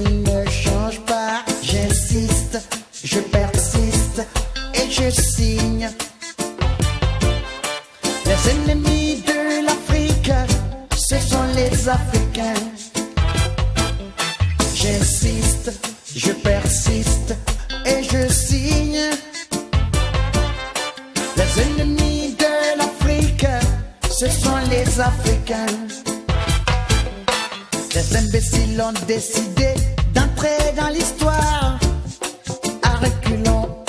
il ne change pas. J'insiste, je persiste et je signe. Les ennemis de l'Afrique, ce sont les Africains. J'insiste, je persiste et je signe. Les ennemis de l'Afrique, ce sont les Africains. Les imbéciles ont décidé d'entrer dans l'histoire. À reculons,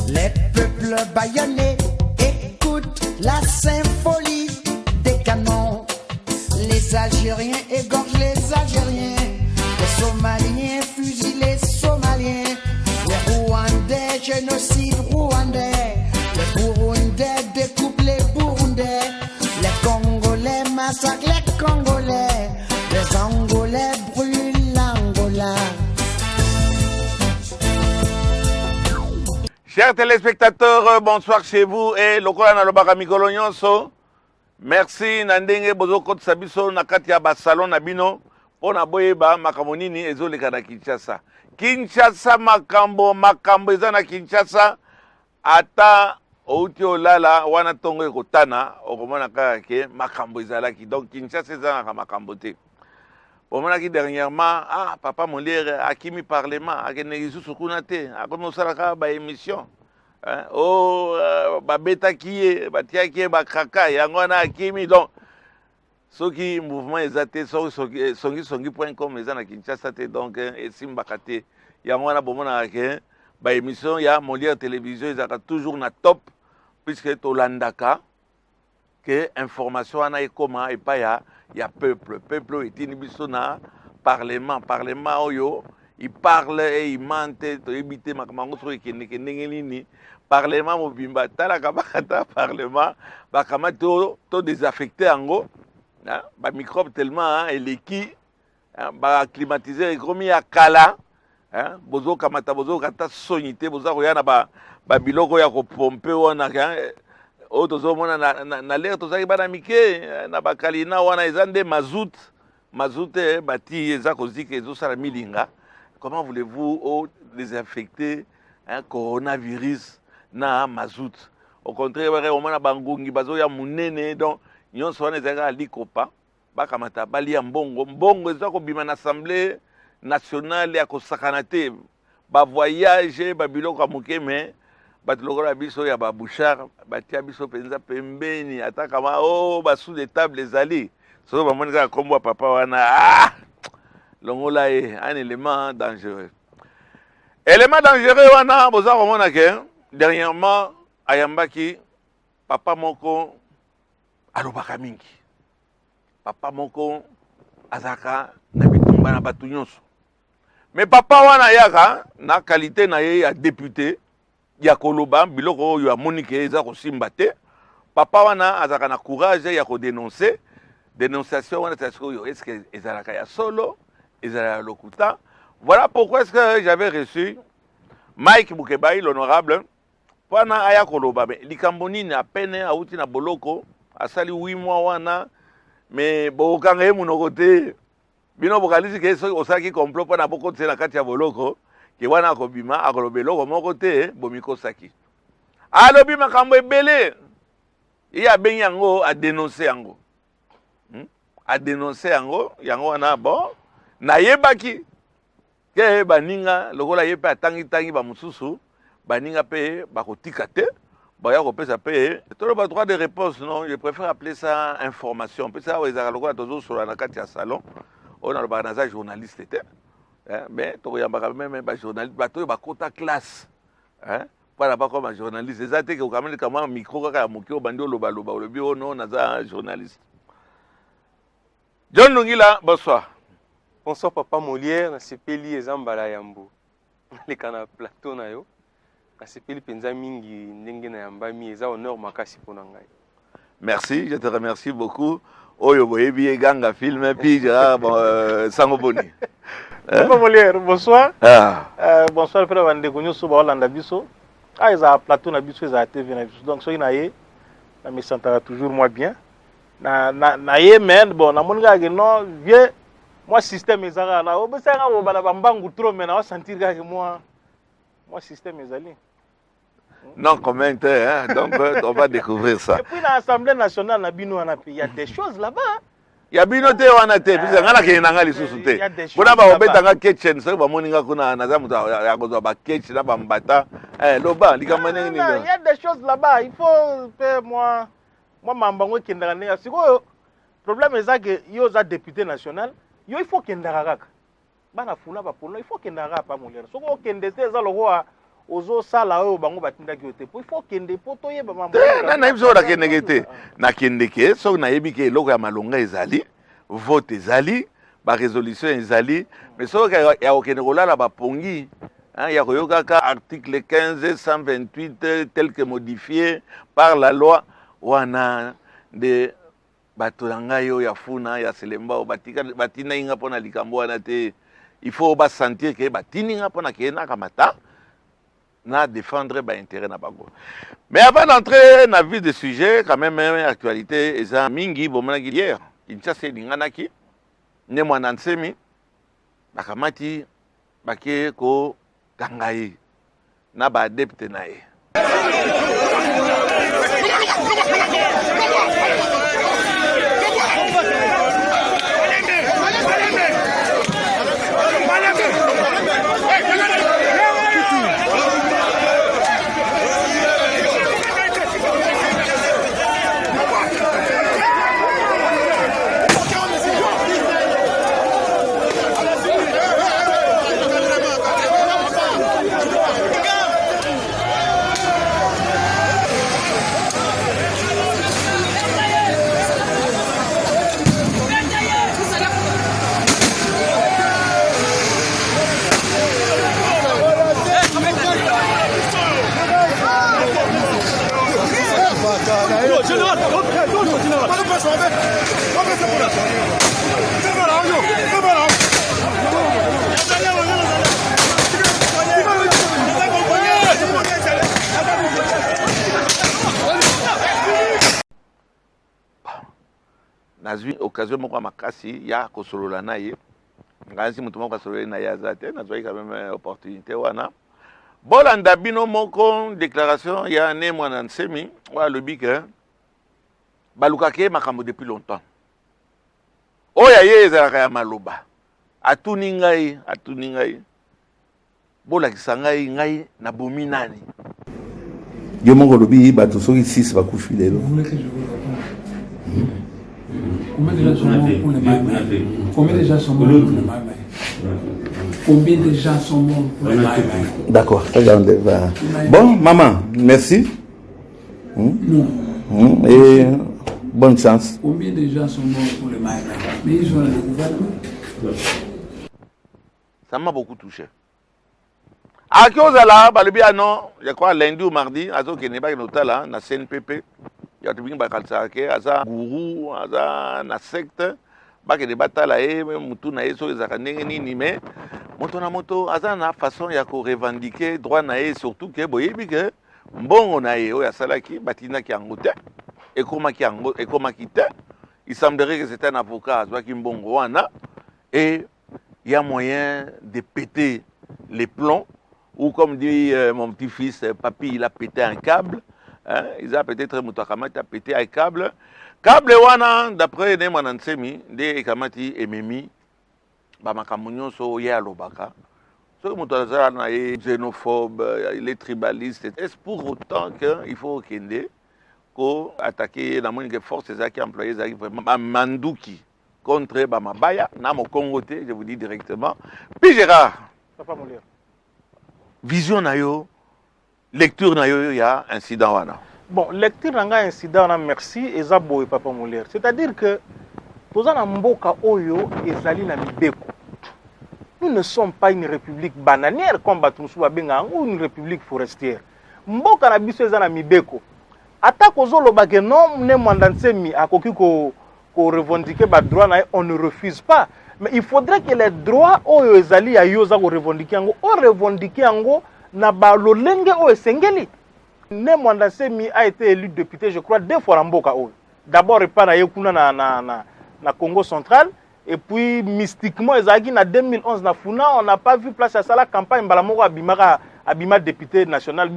les peuples bâillonnés écoutent la symphonie des canons. Les Algériens égorgent les Algériens. Les Somaliens fusillent les Somaliens. Les Rwandais génocide rwandais. Les Burundais découpent les Burundais. Les Congolais massacrent les Congolais. Les Angolais brûlent l'Angola. Chers téléspectateurs, bonsoir chez vous et lokola na lobaka mikolo nyonso. Merci na ndenge bozoko sabiso na kati ya ba salon na bino pona boyeba makambo nini ezoleka na Kinshasa. Kinshasa makambo eza na Kinshasa ata outi olala wana tongo ekotana okomona kaka ke makambo ezalaki. Donc Kinshasa ezalaka makambo te. Omonaki dernièrement, papa Molière akimi parlement akende lisusu kuna te akomi osalaka ba émission. Babetaki ye batiaki ye bakaka yango wana akimi. Donc soki mouvement eza te songi.com eza na Kinshasa te, donc esimbaka te yango wana bomonaka ke ba émission ya Molière télévision ezalaka toujours na top puisque tolandaka que information wana ekoma epai ya peuple etini biso na parlement oyo il parle et il mente to ebite makambo so ekendeke ndenge nini parlement mobimba talaka bakata parlement bakama to désaffecté yango ba microbe tellement eleki ba climatiser ekomi ya kala bozo kamata bozo kata sonité bozo koyana ba biloko ya ko pomper wana o tozomona na l'air tozaki bana mike na bakalina wana eza nde mazout bati eza kozika ezosala milinga. Comment voulez-vous désinfecter un coronavirus na mazout? Au contraire bare omona bangungi bazoya munene, donc nyonso wana ezaka likopa bakamata bali ya mbongo eza kobima na assemblée nationale ya kosakana te ba voyage ba biloko moke mais batulokola biso ya ba bouchard batia biso penza pembeni ataka ma ba sous de table ezali so ba monika kombo papa wana longola un élément dangereux wana boza komona ke dernièrement ayambaki papa moko alobaka mingi, papa moko azaka na bitumba na batu nyonso, mais papa wana yaka na qualité na ye ya député ya koloba biloko oyo amonike eza kosimba te. Papa wana azaka na courage ya kodénoncer dénonciation wana oyo est-ce que ezalaka ya solo ezalaka lokuta. Voilà pourquoi est-ce que j'avais reçu Mike Bukebai l'honorable wana aya koloba mais likambo nini apene auti na boloko asali 8 mois wana mais bokanga ye munoko te bino bokalisi ke so osaki complot wana boko tsena kati ya boloko ke wana akobima akolobeloko moko te bomikosaki alobi makambo ebele ye abengi yango adénoncer yango yango wana bon nayebaki ke baninga lokola ye pe atangi bamususu baninga pe bakotika te baya kopesa pe toloba droit de réponse. Non, je préfère appeler ça information pe ça ezaka lokola tozosola na kati ya salon on a le naza journaliste te mais tokoyambaka même ba journaliste bato bakota classe para pas comme journaliste ezate ke okameli kama micro kaka ya moki obandi oloba olobi ono naza journaliste. John Lungila, bonsoir. Bonsoir papa Molière, na sepeli ezambala yambo le kana plateau na yo na sepeli penza mingi ndenge na yambami eza honneur makasi pona ngai. Merci, je te remercie beaucoup. Oyo boyebi ganga film puis sango boni. Papa Molière, bonsoir. Bonsoir frère bande konyo so ba Hollande biso. Eza plateau na biso eza TV na biso. Donc so ina ye na me sentara toujours moi bien. Na ye men bon na moninga ke non vieux Moi, système est là. On peut dire que trop, mais on va sentir que moi, système est allé. Non, commentaire, hein? Donc on va découvrir ça. Et puis, dans l'Assemblée nationale, il y a des choses là-bas. Il y a bien noté, on a été, puis il y a des choses là-bas. Il y a des choses là-bas. Il y a des choses là-bas. Il y a des choses là-bas. Il faut, moi, Mambango qui est dans le problème est que il y a des députés nationaux. Il faut qu'il y ait des gens. Il faut qu'il y ait des gens. Il faut ozo sala oyo bango batindaki yo te po il faut kende po toyeba mama na yebi so nakendeke te nakendeke so nayebi ke eloko ya malonga ezali vote ezali barésolution ezali mais so ya kokende kolala bapongi ya koyokaka article 15 128 tel que modifié par la loi wana de bato na ngai oyo ya funa ya selemba oyo batinda inga mpo na likambo wana te il faut basentir ke batindi nga mpo na keyendaka mata na défendre l'intérêt na bango. Mais avant d'entrer dans le vif du sujet, quand même, actualité, ils ont mingi, bon, hier, Kinshasa, Linganaki, ne mwana nsemi, bakamati, bake ko gangaye, na ba adepte na ye. Nazwi occasion moko makasi ya kosolola na ye ngasi mutu moko kosolola na ye azate nazwi quand même opportunité wana bolanda bino moko déclaration ya ne mwana nsemi wa lobike balukake makambo depuis longtemps oya ye ezalaka ya maloba atuni ngai bolakisa ngai na bomi nani yo moko lobi bato soki 6 bakufi lelo. Combien de gens sont morts pour les Maïmaï? Combien de gens sont morts pour les Maïmaï? Combien de gens sont morts pour les Maïmaï? D'accord. Bon, maman, merci. Et bonne chance. Combien de gens sont morts pour les Maïmaï? Mais ils ont la découverte. Ça m'a beaucoup touché. À qui osala, balobi non, je crois lundi ou mardi, azo keneba notala na CNPP. Ya tubingi bakalsake aza guru aza na secte bake de batala e mutu na yeso ezaka ndenge nini mais moto na moto aza na façon ya ko revendiquer droit na ye surtout que boyebi que mbongo na ye oyo asalaki batindaki yango te ekomaki te il semblerait que c'était un avocat azwaki mbongo wana et il y a moyen de péter les plombs ou comme dit mon petit-fils papy il a pété un câble. Hein, ils ont peut-être Moutakamati a pété un câble. Câble wana d'après ne mwanansemi de Kamati ememi ba makamunyo so ya lobaka. So mutazana na xénophobe, il est tribaliste. Est-ce pour autant qu'il faut kende ko attaquer la moindre force qui employé ça vraiment manduki contre ba mabaya na mo Congo te, je vous dis directement. Puis Gérard. Papa Molière. Vision na yo lecture na yo ya incident wana. Bon, lecture na nga incident wana merci ezabo et Papa Molière. C'est-à-dire que toza na mboka oyo ezali na mibeko. Nous ne sommes pas une république bananière comme Batumusu babenga ou une république forestière. Mboka na biso eza na mibeko. Ata kozolo bake non ne mwandansemi akoki ko revendiquer ba droit na on ne refuse pas. Mais il faudrait que les droits oyo ezali ya yo za ko revendiquer ngo o revendiquer ngo na ba lolenge o esengeli. Ne Mwandasemi a été élu député je crois 2 fois en mboka oyo. D'abord pas na yekuna na Congo central Et puis, mystiquement, en 2011, on n'a pas vu place à ça la campagne. Balamoko Abima député national.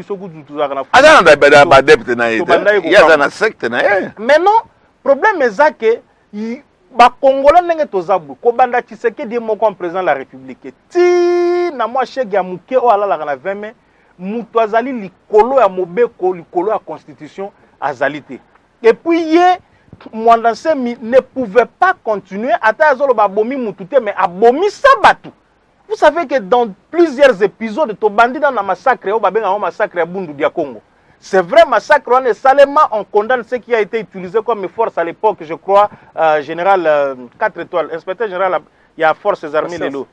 Mais non, problème est que les Congolais n'ont pas zabu. Kobanda Tshisekedi est comme président de la République. Ti na moi chèque ya muke o ala la 20 mai. Mutu azali likolo ya mobeko likolo ya constitution azalité. Et puis Mwandansemi ne pouvait pas continuer à abomi mutute mais abomi sabatu. Vous savez que dans plusieurs épisodes to bandi dans la massacre au babenga massacre à Bundu dia Congo. C'est vrai massacre on est salement on condamne ce qui a été utilisé comme force à l'époque je crois général 4 étoiles inspecteur général il y a forces armées Lelo.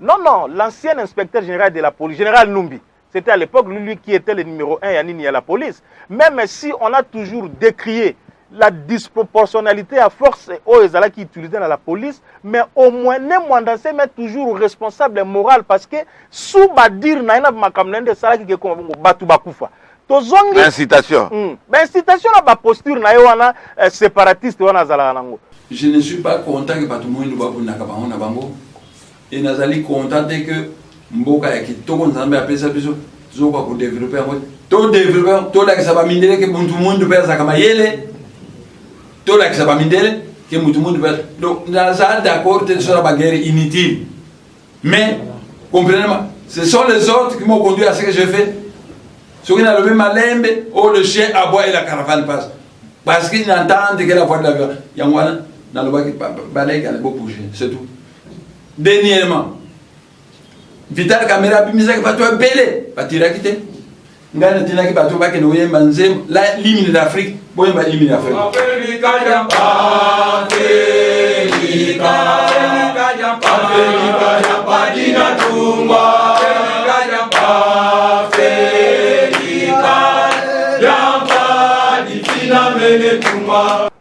Non l'ancien inspecteur général de la police général Numbi. C'était à l'époque lui qui était le numéro 1 à la police. Même si on a toujours décrié la disproportionnalité à force aux Ezala qui utilisaient dans la police, mais au moins, ne Mwandansé met toujours responsable moral parce que sous Badir Naina Makamlende Salaki qui est comme Batu Bakufa. Incitation. Incitation à la posture naïwana séparatiste wana Zalango. Je ne suis pas content que tout le monde soit Nakabango Nabango. Et Nazali content que Mboka qui tout Nzambe appelle ça biso zoka pour développer tout développer tout là que ça va miner que tout le monde peut ça comme yele. Tout là que ça va m'aider, que tout le monde va. Donc, nous sommes d'accord que c'est une guerre inutile. Mais, comprenez-moi, ce sont les autres qui m'ont conduit à ce que je fais. Ceux qui n'ont le même malembe, oh le chien aboie et la caravane passe. Parce qu'ils n'entendent que la voix de la vie. Yangwana, dans le bas qui balaye, qui a beau bouger, c'est tout. Dernièrement, Vital Caméra, Bimisa qui va tout belé, va tirer à quitter. Ngana tina ki bato ba ke no yemba nzem la limine d'Afrique bo yemba limine d'Afrique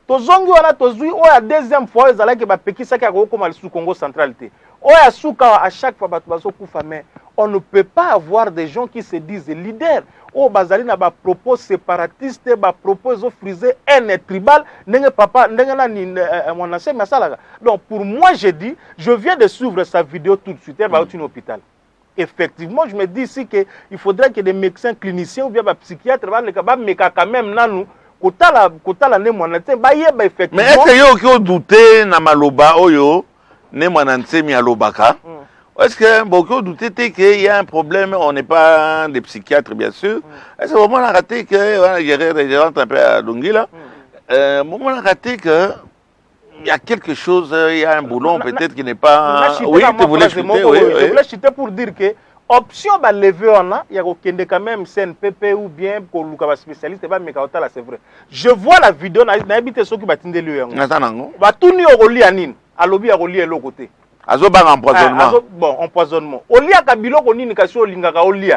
tozongi wana tozwi oya deuxième fois ezala ke bapekisa ka ko koma sous Congo centralité oya suka à chaque fois bato bazokufa mais on ne peut pas avoir des gens qui se disent leaders. Oh, bazali na ba propos séparatiste, ba propos frisé haine tribal, n'enge papa, n'enge na ni mon ancien masala. Donc pour moi je dis, je viens de suivre sa vidéo tout de suite, elle va au hôpital. Effectivement, je me dis ici que il faudrait que des médecins cliniciens ou bien des psychiatres va le capable mais quand même nanou kota la ne mon ancien ba yeba effectivement. Mais est-ce que yo qui douté na maloba oyo ne mon ancien mi alobaka? Est-ce que beaucoup doutent qu'il y a un problème, on n'est pas des psychiatres bien sûr. Est-ce que moment on a raté que je rentre un peu à Lungila, moment on a raté que il y a quelque chose, il y a un boulon peut-être qui n'est pas. Oui, tu voulais chuter, oui. Je voulais chuter pour dire que option va lever on a, il y a quand même CNPP ou bien pour le spécialiste va me là c'est vrai. Je vois la vidéo, na habité ceux qui va tindé lui. Va tout ni au lit anine, à lobby à lit l'autre côté. Azoba empoisonnement. Bon, empoisonnement. Olia kabilo koni ni kasi olingaka olia.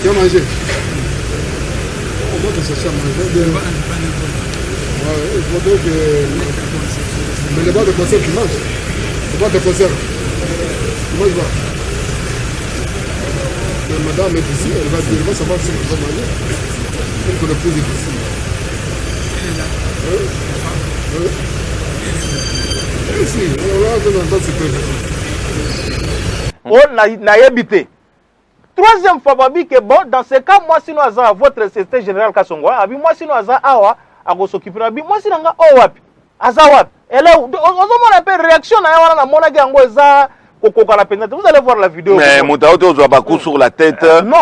Tu as mangé? On va te chercher à manger. Il faut donc que... Mais les boîtes de conserve, tu manges. Les boîtes de conserve. Tu manges pas. Madame est ici, elle va savoir si elle va manger. Elle connaît plus difficile. On a habité. Troisième fois, Babi, que bon, dans ce cas, moi, si nous avons votre secrétaire général Kassongo, moi, si nous avons Awa, à s'occuper, moi, si nous avons Owap, Azawap, et là, on a une réaction, vous allez voir la vidéo. Mais Moutaoto doit pas sur la tête. Non,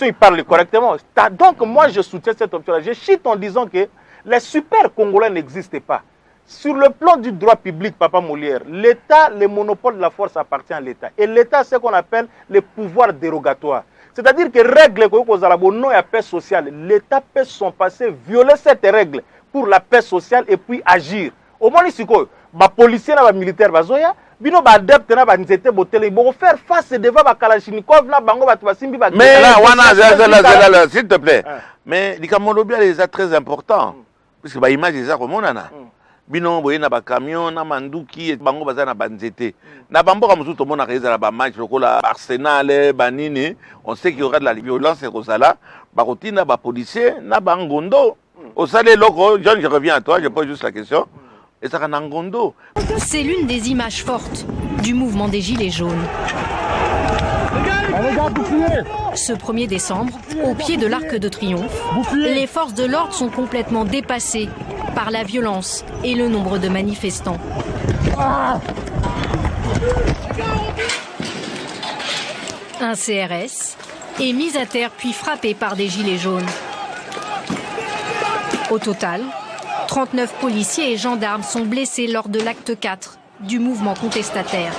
il parle correctement. Donc, moi, je soutiens cette option-là. Je chute en disant que les super Congolais n'existent pas. Sur le plan du droit public, Papa Molière, l'État, le monopole de la force appartient à l'État. Et l'État, c'est ce qu'on appelle les pouvoirs dérogatoires. C'est-à-dire que règles non et paix sociale, l'État peut s'en passer, violer cette règle pour la paix sociale et puis agir. Au moins, ici, les policiers et les militaires, bino ba adepte na ba nzete botele bo faire face devant ba Kalachnikov na bango ba tubasimbi ba. Mais là wana s'il te plaît. Mais les camolobi les a très important puisque ba image les a remonana. Bino boye na ba camion na manduki bango baza na ba nzete. Na bambo ka musuto mona reza na ba match lokola Arsenal banini, on sait qu'il y aura de la violence et rosala, ba rotina ba policier na ba ngondo. Au Salé Loco, John, je reviens à toi, je pose juste la question. Et ça Nangondo. C'est l'une des images fortes du mouvement des Gilets jaunes. Ce 1er décembre, au pied de l'Arc de Triomphe, les forces de l'ordre sont complètement dépassées par la violence et le nombre de manifestants. Un CRS est mis à terre puis frappé par des gilets jaunes. Au total, 39 policiers et gendarmes sont blessés lors de l'acte 4 du mouvement contestataire.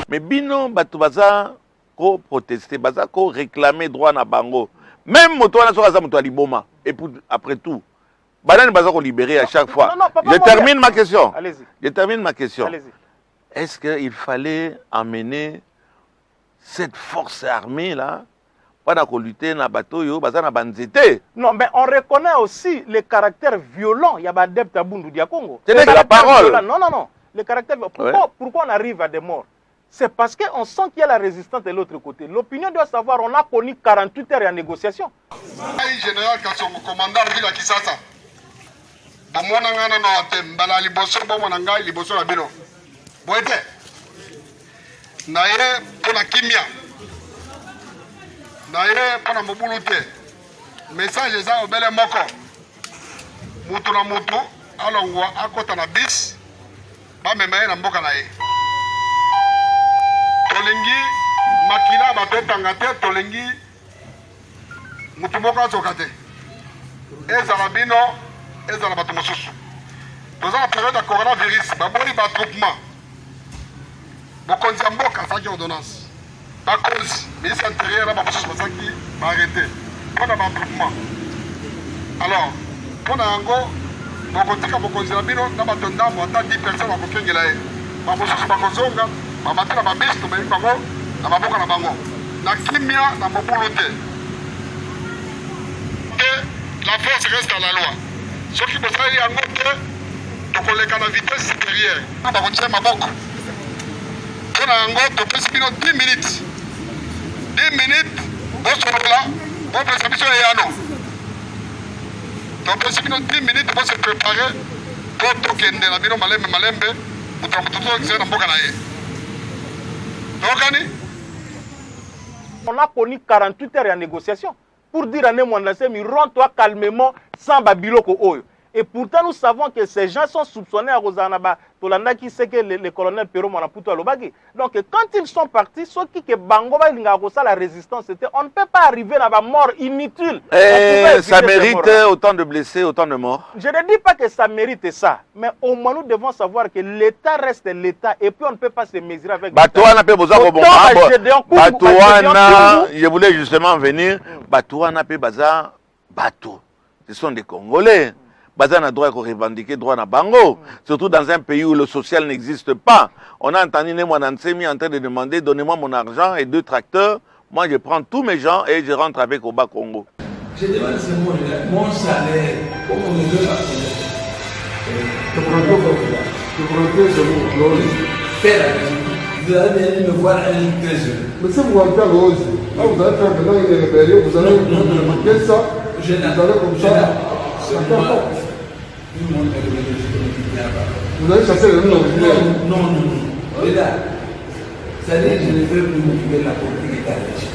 Mais bino batu baza ko protester, baza ko réclamer droit na bango. Même moto na soka za moto liboma. Et après tout, banane baza ko libérer à chaque fois. Je termine ma question. Allez-y. Je termine ma question. Allez-y. Est-ce qu'il fallait amener cette force armée là pour lutter na bateau yo baza na banzete? Non, mais on reconnaît aussi le caractère violent. Il y a des adeptes à Bundu dia Congo. C'est la parole. Violent. Non, non, non. Le caractère. Pourquoi on arrive à des morts? C'est parce qu'on sent qu'il y a la résistance de l'autre côté. L'opinion doit savoir, on a connu 48 heures en négociation. Général Kassongo, commandant de la Kisasa. Bomona ngana no ate mbala liboso bomona ngai liboso na bino. Boete. Na ye pona kimia. Na ye pona mobulute. Message eza obele moko. Mutu na mutu alongwa akota na bis. Ba memaye na mboka na ye. Tolengi makila batotanga te tolengi mutu moko azoka te. Ezala bino ezala bato mosusu. Toza na période ya coronavirus baboli batroupement. Bokonzi ya mboka asaki ordonnance. Bakonzi ministre intérieur na bamosusu basaki baarrêté mpona batroupement. Alors mpona yango bokotika bokonzi na bino na bato ndambo ata 10 personnes bakokengela ye. Bamosusu bakozonga babate na babisi tomeli bango na maboka na bango na kimia na mobulu te. La force reste à la loi. Ce qui me fait en montre, donc on est à la vitesse supérieure. On va continuer ma banque. On a un gros, donc 10 minutes. 10 minutes, on se là, on peut s'habituer à l'anneau. Donc 10 minutes, on se préparer pour toquer la bino malembe, pour tout dans boka nae. Donc on a connu 48 heures en négociation. Pour dire à Némouandassem, rends-toi calmement sans Babiloko Oyo. Et pourtant, nous savons que ces gens sont soupçonnés à Rosanaba, Tolanda qui sait que le colonel Perro Manaputo Alobagi. Donc, quand ils sont partis, ceux qui Bangoba la résistance, c'était on ne peut pas arriver à la mort inutile. Ça mérite autant de blessés, autant de morts. Je ne dis pas que ça mérite ça, mais au moins nous devons savoir que l'État reste l'État et puis on ne peut pas se mesurer avec Batouana peut vous je voulais justement venir. Batouana peut baza bateau. Ce sont des Congolais. Bazan a droit de revendiquer droit na bango, surtout dans un pays où le social n'existe pas. On a entendu Némouanansemi en train de demander donnez-moi mon argent et 2 tracteurs. Moi je prends tous mes gens et je rentre avec au bas Congo. Je demande mon salaire, comment on veut la faire vous allez me voir à une prison. Mais si vous avez rose, là vous allez faire maintenant une rébellion, vous allez demander ça, vous allez comme ça. Vous allez chasser le nom. Non. Et là, c'est-à-dire je ne veux plus m'occuper de la politique étatique.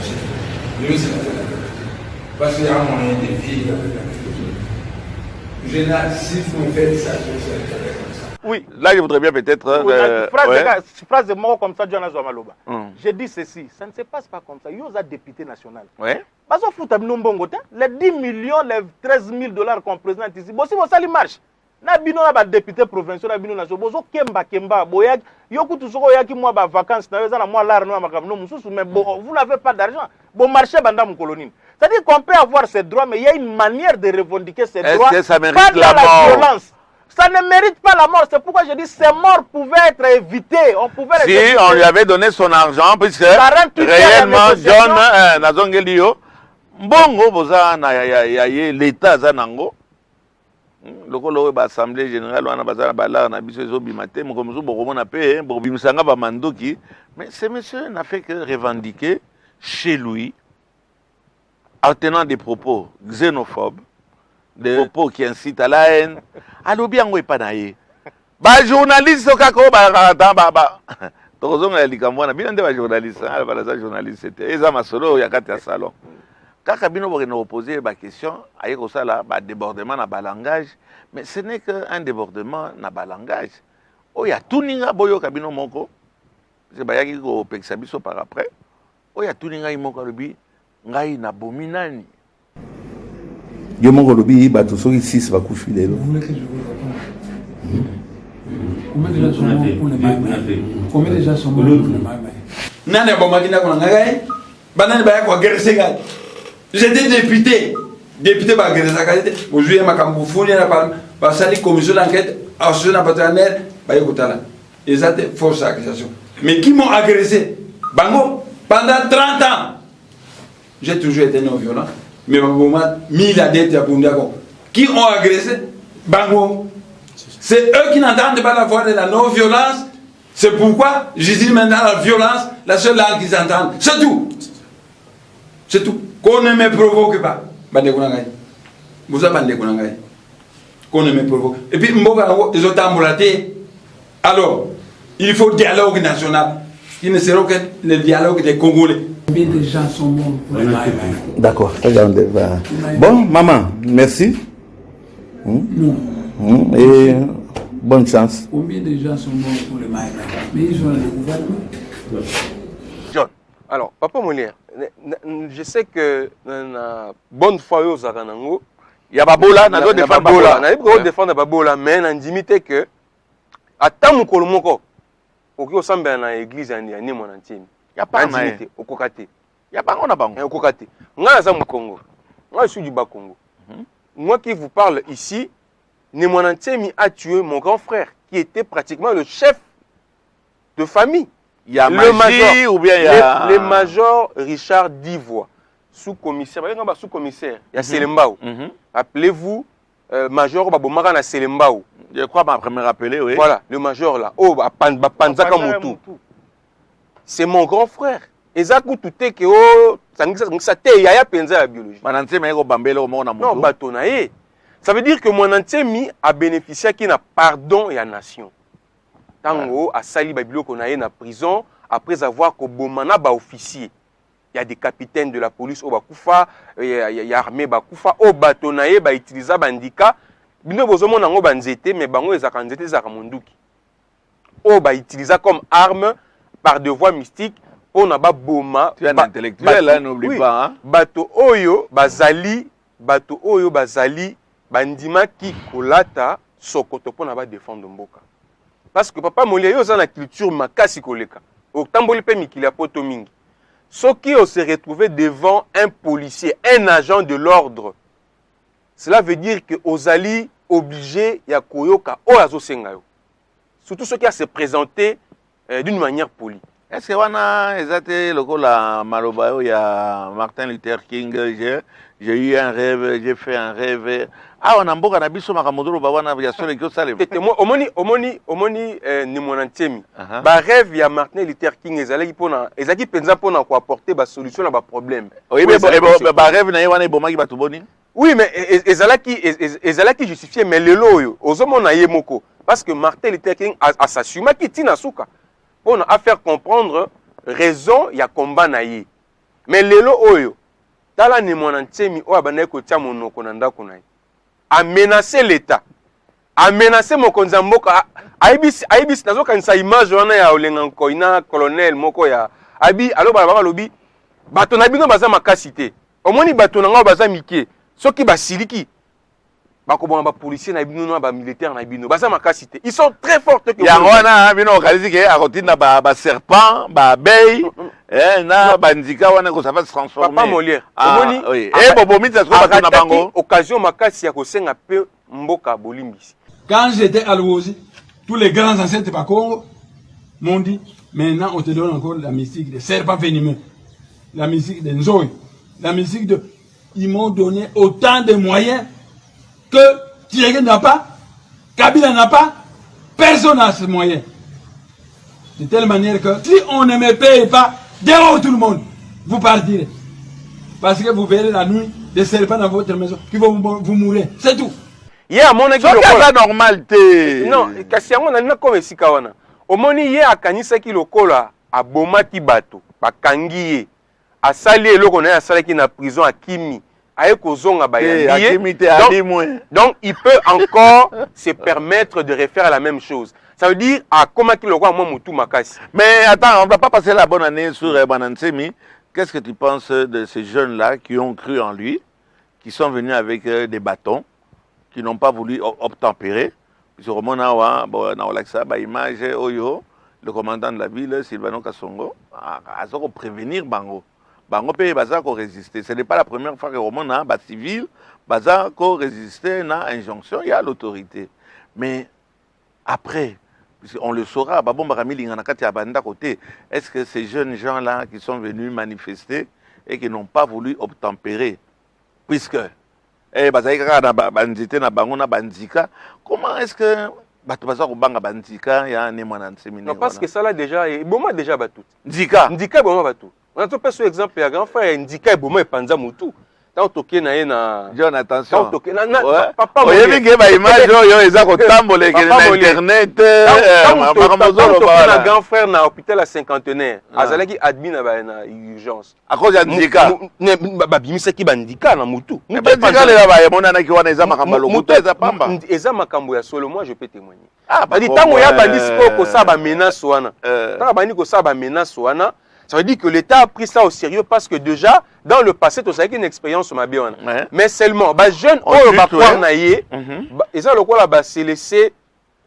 Parce qu'il y a un moyen de vivre avec la culture. Si vous faites ça, je vais faire comme ça. Oui, là je voudrais bien peut-être... phrase de mort comme ça, John Azouamaloba. Je dis ceci, ça ne se passe pas comme ça. Il y a un député national. Oui. Les 10 millions, les 13 000 $ qu'on présente ici, si vous savez, marche. Na bino na député provincial na bino na bozo kemba boyak yoku tusoko yaki moi ba vacances na yeza na moi lar no makamno mususu mais vous n'avez pas d'argent bon marché banda mu colonie. C'est-à-dire qu'on peut avoir ces droits mais il y a une manière de revendiquer ces droits. Est-ce que ça mérite pas la dans mort? La violence. Ça ne mérite pas la mort, c'est pourquoi je dis ces morts pouvaient être évitées. On pouvait les éviter. On lui avait donné son argent puisque réellement John Nazongelio Mbongo boza na l'état zanango. Le colo l'Assemblée générale, on a bazar balar na biso zo bimate, mo comme zo bokomo na pe, bo bimisanga ba mandoki, mais ce monsieur n'a fait que revendiquer chez lui en tenant des propos xénophobes, des propos qui incitent à la haine. Alors bien, on n'est pas naïf. Bah, journaliste, journaliste, c'était Masolo, il y a 4 salons. Quand Kabino va nous poser la question, il y a un débordement dans le langage, mais ce n'est qu'un débordement dans le langage. Il y a tout le monde qui Kabino Monko, c'est pas qu'il y a Pexabiso par après. Il y a tout le monde qui ngai na bominani. Yo mongo lobi bato soki 6 va kufi lelo. Vous voulez que je vous réponde? Combien déjà sont morts pour le Maïmaï? Combien déjà sont morts pour le Maïmaï? Nani a bomakina kuna ngai? Banani baya kwa gerese gai. J'étais député par gerese gai. Aujourd'hui makambu funi na pa sali commission d'enquête associée na paternelle ba yokutala. Ils étaient force d'accusation. Mais qui m'ont agressé? Bango pendant 30 ans. J'ai toujours été non violent. Mais qui ont agressé Bango. C'est eux qui n'entendent pas la voix de la non-violence. C'est pourquoi je dis maintenant la violence, la seule langue qu'ils entendent. C'est tout. C'est tout. Qu'on ne me provoque pas. Vous avez qu'on ne me provoque. Et puis, ils ont embolaté. Alors, il faut dialogue national. Il ne sera que le dialogue des Congolais. Combien de gens sont morts pour le Maïmaï? D'accord. Bon, maman, merci. Et bonne chance. Combien de gens sont morts pour le Maïmaï? Mais ils ont le gouvernement. John, alors, Papa Molière, je sais que bonne foi aux Aranango, il y a Babola, il y a Babola. Il y a défendre Babola, mais il y a limité que, à Tamouko, au qui ressemble à l'église, il y a mon antime. Il n'y a pas de au Kokate. Il n'y a pas de au Kokate. Moi, je suis du Congo. Moi, je suis du Bas-Congo. Moi qui vous parle ici, Nemonantemi a tué mon grand frère, qui était pratiquement le chef de famille. Il y a le major, ou bien il y a... le major Richard Divois, sous-commissaire. Il y a sous-commissaire. Il y a Selembao. Appelez-vous major Babomara na Selembao. Je crois que je me rappelé, oui. Voilà, le major là. Oh, Panzaka Moutou. C'est mon grand frère. Et ça coûte tout que oh ça te yaya penza la biologie. Non, batonaye. Ça veut dire que mon antemi a bénéficié qui n'a pardon et à nation. Tango a sali babilo qu'on a na prison après avoir que bomana ba officier. Il y a des capitaines de la police au Bakoufa, il y a armée Bakoufa au batonaye ba utiliser bandika. Bino bozomo nango banzete mais bango ezaka nzete ezaka monduki. O ba utiliser comme arme par devoir mystique on a boma. Tu es un intellectuel, hein, n'oublie pas. Hein? Bato oyo bazali bandima ki kolata sokoto pour na ba défendre mboka. Parce que papa Molière yo za na culture makasi koleka. O tamboli pe mikili poto mingi. Soki on se retrouver devant un policier, un agent de l'ordre. Cela veut dire que ozali obligé ya koyoka o azo senga yo. Surtout ceux qui a se présenter d'une manière polie. Est-ce que wana ezate lokola maloba il y a Martin Luther King, j'ai eu un rêve, j'ai fait un rêve. Ah on a mboka na biso makamodolo ba wana ya sole ko sale. Omoni ni monantemi. Ba rêve ya Martin Luther King ezaki penza pona ko apporter ba solution na ba problème. Oui mais ba rêve na wana ebomaki batu boni. Oui mais ezalaki justifié mais lelo oyo ozomona ye moko parce que Martin Luther King a s'assumé ki tina suka. On a faire comprendre raison il y a combat naïe mais lelo oyo tala ni monantemi o abana ko tia monoko na ndako naïe a menacé l'état a menacé mokonza mboka aibis nazo kanisa image wana ya olenga koina colonel moko ya abi alo baba lobi bato na bino baza makasité omoni bato na ngo baza mike soki basiliki bakobona ba policier na bino na ba militaire na bino baza makasité ils sont très forts que ya wana bino okalizi ke akotina ba serpent ba abeille na bandika wana ko ça va se transformer. Papa Molière omoni bobomisa so bato na bango occasion makasi ya kosenga pe mboka bolimbisi. Quand j'étais à Louosi, tous les grands ancêtres de Congo m'ont dit maintenant on te donne encore la musique des serpents venimeux, la musique des Nzoï, la musique de ils m'ont donné autant de moyens que Thierry n'a pas, Kabila n'a pas, personne n'a ce moyen. De telle manière que si on ne me paye pas, dehors tout le monde. vous partirez. Parce que vous verrez la nuit des serpents dans votre maison qui vont vous mourir. C'est tout. Yeah, mon c'est pas normalité. Non, kasi yango na comme esika wana. Omoni ye akanisa ki lokola abomaki bato, bakangi ye. Asali eloko na asalaki na prison à Kimi. Aye kozonga ba donc il peut encore se permettre de refaire la même chose. Ça veut dire à comment qu'il aura moi mutu makasi. Mais attends, on va pas passer la bonne année sur Banansemi. Qu'est-ce que tu penses de ces jeunes-là qui ont cru en lui, qui sont venus avec des bâtons, qui n'ont pas voulu obtempérer? Puisque image le commandant de la ville, Sylvano Kassongo, a prévenir Bango. Bango peut résister. Ce n'est pas la première fois que Roman a civil, résister à l'injonction, il y a l'autorité. Mais après, on le saura, est-ce que ces jeunes gens-là qui sont venus manifester et qui n'ont pas voulu obtempérer, puisque comment est-ce que non, parce que ça là déjà, bon moi déjà batout. Ndika bon moi batout. On a tout par exemple, il y a grand frère Ndika bon moi et Panza Moutou. Tant toqué na John attention. Papa moi. Il y a des images yo eza ko tamboler que internet na grand frère na hôpital à cinquantenaire. Azalaki admin na urgence. À cause de Ndika. Ba bimisa ki bandika na Moutou. Ndika le ba monana ki wana eza makambo lokuto eza pamba. Eza makambo ya solo, moi je peux témoigner. Ah ba di tango ya bandisi ko sa ba menace wana. Tango bandi ko sa ba menace wana. Ça veut dire que l'État a pris ça au sérieux parce que déjà, dans le passé, tu as une expérience sur ma bien. Mais seulement, les jeunes, ils se laissé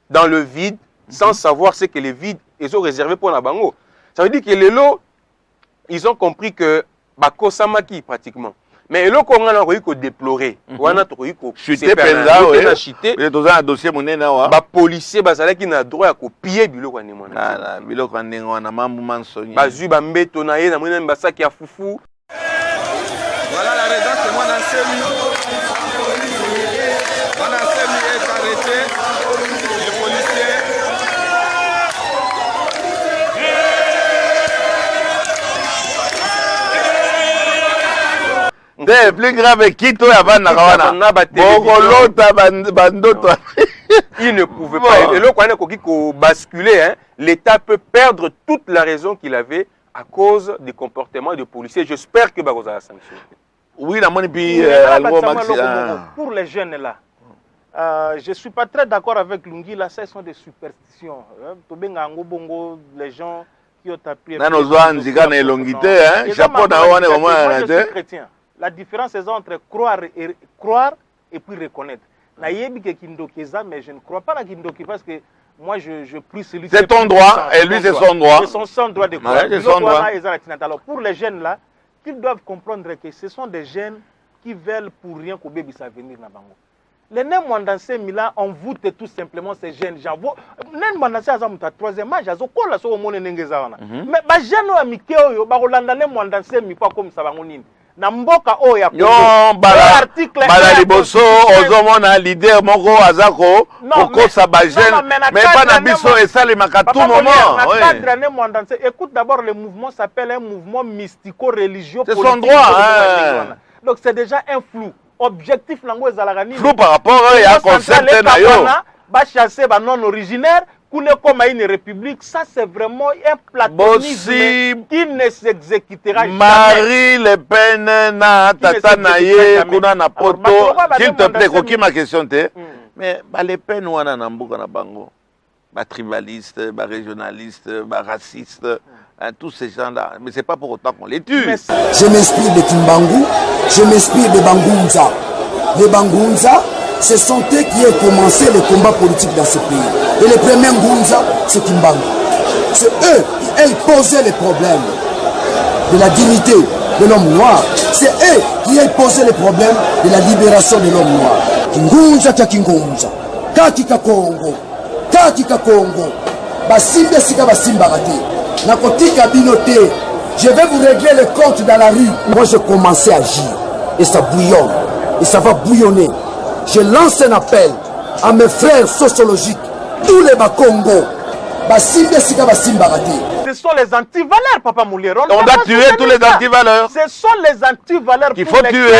dans le vide sans savoir ce que les vides ils ont réservé pour la bango. Ça veut dire que les lots, ils ont compris que Bakosamaki pratiquement. Mais le qu'on a déploré, on a chuté penza, un dossier ba policier bazalaki na droit à copier biloko ni mona. Ah, biloko ndingo na mambu mansonyi. Bazu ba mbeto na ye na mona mbasaki ya fufu. Voilà la raison que moi dans ce est arrêté. Les policiers. C'est plus grave qui toi avant Narawana. Il ne pouvait pas. Et le qu'on basculer, l'État peut perdre toute la raison qu'il avait à cause des comportements de policiers. J'espère que Bagoza a sanctionné. Oui, la monnaie pour les jeunes là. Je ne suis pas très d'accord avec Lungi, là, ce sont des superstitions. Les gens qui ont appris. Moi, je suis chrétien. La différence est entre croire et puis reconnaître. Mais je ne crois pas à Kindoki parce que moi je prie celui. C'est ton droit et lui c'est son droit. C'est son droit de croire. C'est son droit. Alors pour les jeunes là, qu'ils doivent comprendre que ce sont des jeunes qui veulent pour rien qu'au bébé ça venir na bango. Les Némwandansé Mila envoûtent tout simplement ces jeunes gens. Némwandansé azamuta troisième âge, azokola so omone nengeza wana. Mais ba jeunes wa mikeo yo ba rolanda Némwandansé mi pas comme ça bangonini. Na mboka oya ko bala liboso ozomona leader moko azako okosa ba jeune mais pas na biso esalemaka tout moment. Écoute d'abord, le mouvement s'appelle un mouvement mystico-religieux. C'est son droit. Donc c'est déjà un flou. Objectif nango ezalaka flou par rapport à concept na yo. Ba chasser ba non originaire Koune comme une république, ça c'est vraiment un platonisme qui ne s'exécutera jamais. Marie Le Pen na tata naye kuna na poto. S'il te plaît, koki ma question te. Mais Le Pen wana na mbuka na bango. Ba tribaliste, ba régionaliste, ba raciste, tous ces gens-là. Mais c'est pas pour autant qu'on les tue. Je m'inspire de Kimbangu, je m'inspire de Bangunza. Les Bangunza, ce sont eux qui ont commencé le combat politique dans ce pays. Et les premiers Ngunza, c'est Kimbangu. C'est eux qui ont posé les problèmes de la dignité de l'homme noir. C'est eux qui ont posé les problèmes de la libération de l'homme noir. Kingunza kia Kingunza, Kakika Congo, Kakika Congo, Basimbe Sika Basimba Rati, Nakotika Binote. Je vais vous régler le compte dans la rue. Moi, j'ai commencé à agir. Et ça bouillonne. Et ça va bouillonner. Je lance un appel à mes frères sociologiques, tous les Bakongo, Basimbe Sika Basimba Rati. Ce sont les antivaleurs, Papa Moulier. On doit tuer tous les antivaleurs. Ce sont les antivaleurs qu'il faut tuer.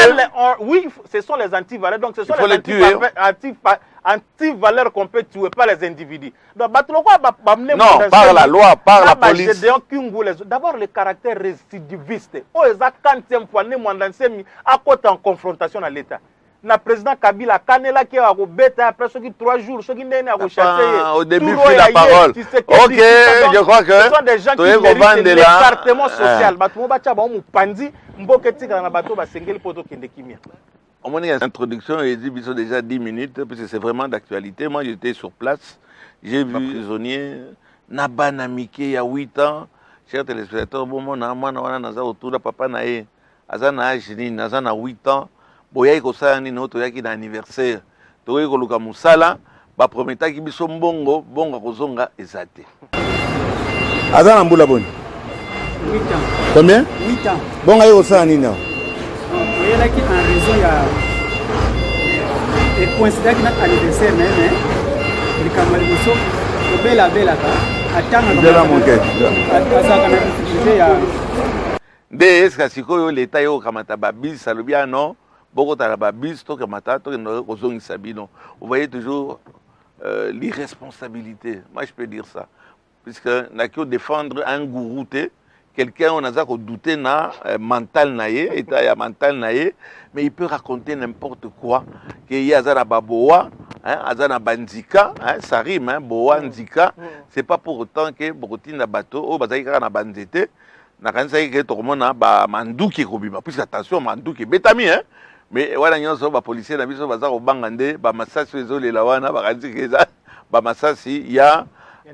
Oui, ce sont les antivaleurs. Donc, ce sont les antivaleurs qu'on peut tuer, pas les individus. Donc, non, par la loi, par la police. D'abord, le caractère récidiviste. Oh, ils ont 40e fois, à côté en confrontation à l'État. Le président Kabila, Kanela qui a bête après 3 jours, ceux qui n'ont pas au début, il la parole. Ok, je crois que ce sont des gens qui méritent l'écartement social. On m'a dit une introduction, il dit qu'ils ont déjà 10 minutes, parce que c'est vraiment d'actualité. Moi, j'étais sur place, j'ai vu Zonier, Naba Namike, il y a 8 ans, chers téléspectateurs, bon, moi, autour de papa Naé, Azana Ajini, Azana 8 ans. Boya kosala nini oto yaki na anniversaire tokoki koluka mosala baprometaki biso mbongo bongo kozonga eza te aza na mbula boni 8 ans. Combien? 8 ans. Bongo aye kosala nini awa oyelaki en raison ya ekoinsidaki na anniversaire na ye likambo liboso obelabelaka atanga azalaka na difficulté ya nde eske sikoyo leta yo okamata babisi alobi ano bokotala babisi tokamata tokende kozongisa bino. Vous voyez toujours l'irresponsabilité. Moi je peux dire ça. Puisque n'a qu'à défendre un gourou, quelqu'un on a ça qu'on douter na mental naïe, état ya mental naïe, mais il peut raconter n'importe quoi. Qu'il y a ça na baboa, hein, azana bandika, hein, ça rime, hein, boa ndika. C'est pas pour autant que bokoti na bateau, oh bazaka na bandete. Na kanisa que tout le monde a ba manduki kobima. Puisque attention manduki betami, hein. Mais voilà nyonso ba policier na biso baza ko bangande ba masasi ezolela wana ba kanzikeza ba masasi ya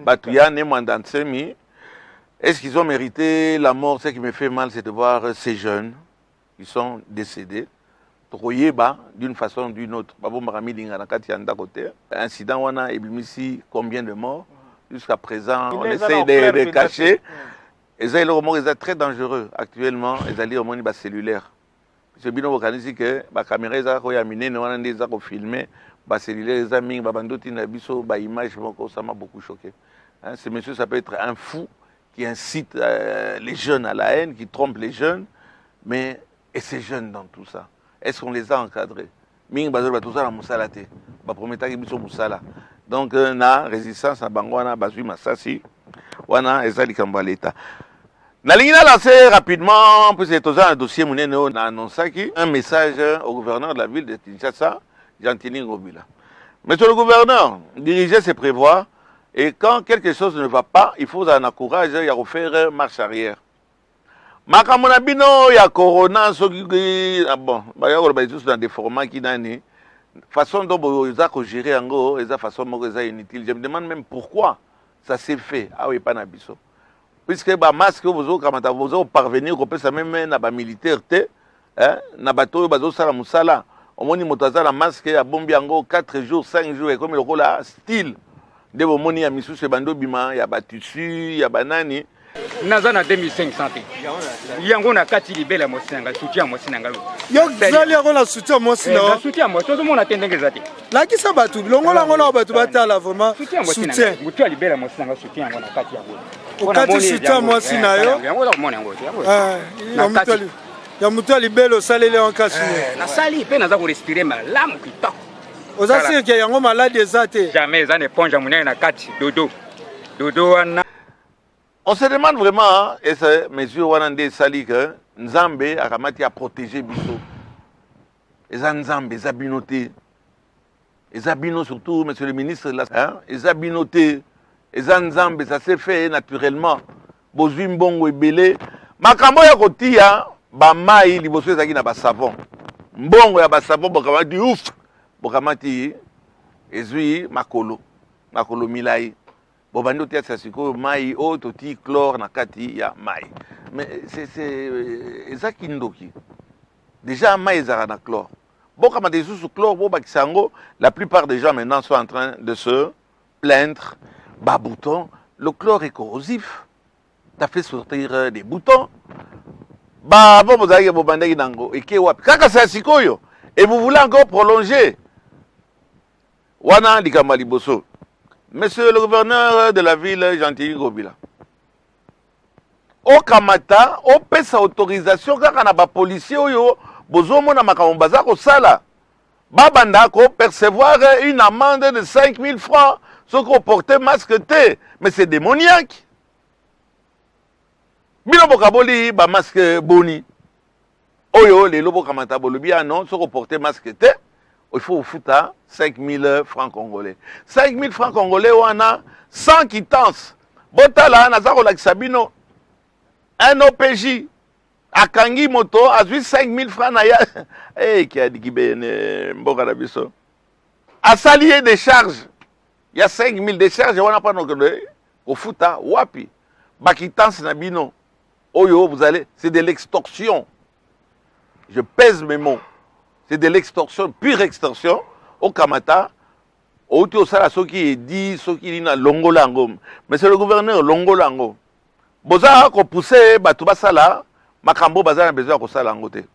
batuya ne mandansemi. Est-ce qu'ils ont mérité la mort? Ce qui me fait mal, c'est de voir ces jeunes qui sont décédés troyeba d'une façon ou d'une autre. Babo Maramilinga na kati ya ndakote. Incident wana ebimisi combien de morts? Jusqu'à présent, on essaie de cacher. Et ça, c'est très dangereux actuellement. Les alliés au monde cellulaire. C'est bien organisé que la caméra est filmée, les cellulaires, les amis, les images, ça m'a beaucoup choqué. Ce monsieur, ça peut être un fou qui incite les jeunes à la haine, qui trompe les jeunes. Mais, et ces jeunes dans tout ça, est-ce qu'on les a encadrés? Donc, na résistance à Bangwana, Bazui Massassi, wana ezali kamba l'État. Nalingi na lancé rapidement, puisque c'est un dossier mounene, on a annoncé un message au gouverneur de la ville de Kinshasa, Gentini Ngobila. Monsieur le gouverneur, diriger c'est prévoir, et quand quelque chose ne va pas, il faut en courage, il y a refaire marche arrière. Makamona bino ya corona, bon, il y a dans des formats qui n'ont façon dont ils ont géré en gros, ils ont façon dont ils ont inutile. Je me demande même pourquoi ça s'est fait. Ah oui, pas nabiso. Puisque les masques, vous avez parvenir, vous pouvez même na militaire, na bateau, bazo sala musala. Au moins, vous avez la masque à Bombiango 4 jours, 5 jours, et comme le rôle style. De vos moni à Missou, c'est bando bima, il y a batussu, il y a banani. Nazana 2500. Yango na kati libela mosinga, soutien mosinga. Yo zali yango na soutien mosinga. Soutien mo, tout le monde attend que zati. La ki sa batu, longo lango na batu batala vraiment soutien. Mutu libela mosinga soutien yango na kati yango. Kati soutien mosinga yo. Yango na mona yango. Na mutu ya mutu libela salele en kasi. Na sali pe naza ko respirer malamu kitoko. Ozasi ke yango malade ezate. Jamais za ne ponja munene na kati dodo. Dodo wana. On se demande vraiment, et ces mesures Wanande Sali, que Nzambe a ramati à protéger Bisso. Et ça Nzambe, ça binoté. Et ça bino surtout, monsieur le ministre, et ça binoté. Et ça Nzambe, ça s'est fait naturellement. Bozui Mbongo et Belé. Makambo ya kotia, ba mai, liboso ezaki na ba savon. Mbongo ya ba savon, bokamati ouf. Bokamati, ezui makolo. Makolo milai. Bobando tia sasiko mai o toti chlore na kati ya mai. Mais c'est ezaki ndoki. Déjà mai ezara na chlore. Bon comme des sous chlore bo bakisango, la plupart des gens maintenant sont en train de se plaindre. Bah bouton, le chlore est corrosif. T'as fait sortir des boutons. Bah bon bozaki bobandaki nango eke wapi. Kaka sasiko yo. Et vous voulez encore prolonger. Wana likamba liboso. Monsieur le gouverneur de la ville, Gentili Ngobila, okamata opesa autorisation kaka na bapolisier oyo bozomona makambo baza kosala babanda percevoir une amende de 5 000 francs soki oporte masque te. Mais c'est démoniaque. Bino bokaboli ba masque boni oyo lelo bokamata bolobi non soki oporte masque te il faut fouta 5 000 francs congolais. 5 000 francs congolais wana sans quittance. Botala naza kolakisa bino un OPJ akangi moto azwi 5 000 francs na ya qui a dit bene mboka na biso asali des charges. Il y a 5 000 décharges wana pa no ko futa wapi ba quittance na bino oyo vous allez c'est de l'extorsion. Je pèse mes mots. C'est de l'extorsion, pure extorsion. Au Kamata, au Tiosala, ce qui est dit, ce qui est dit, Longolango. Mais c'est le gouverneur Longolango. Boza ko poussé, Batouba Sala, Makambo Bazar a besoin de ça l'angote.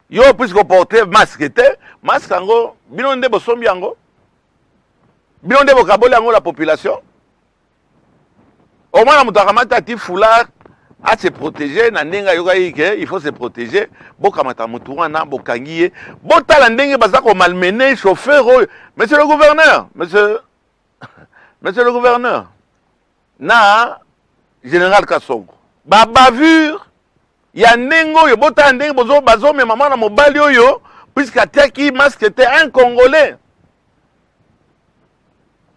Yo, puisque porter masque, masque ango, binonde bosombi ango, binonde bokaboli ango la population. Au moins, la moutakamata ti foulard. À se protéger, il faut se protéger. Bokamata mutuana, bokangiye. Botala ndenge bazako malmener chauffeur. Monsieur le gouverneur, monsieur le gouverneur, na général Kassongo. Ba bavure, ya nengo yo botala ndenge bozo bazo me maman na mobali oyo puisque atiaki masque était un Congolais.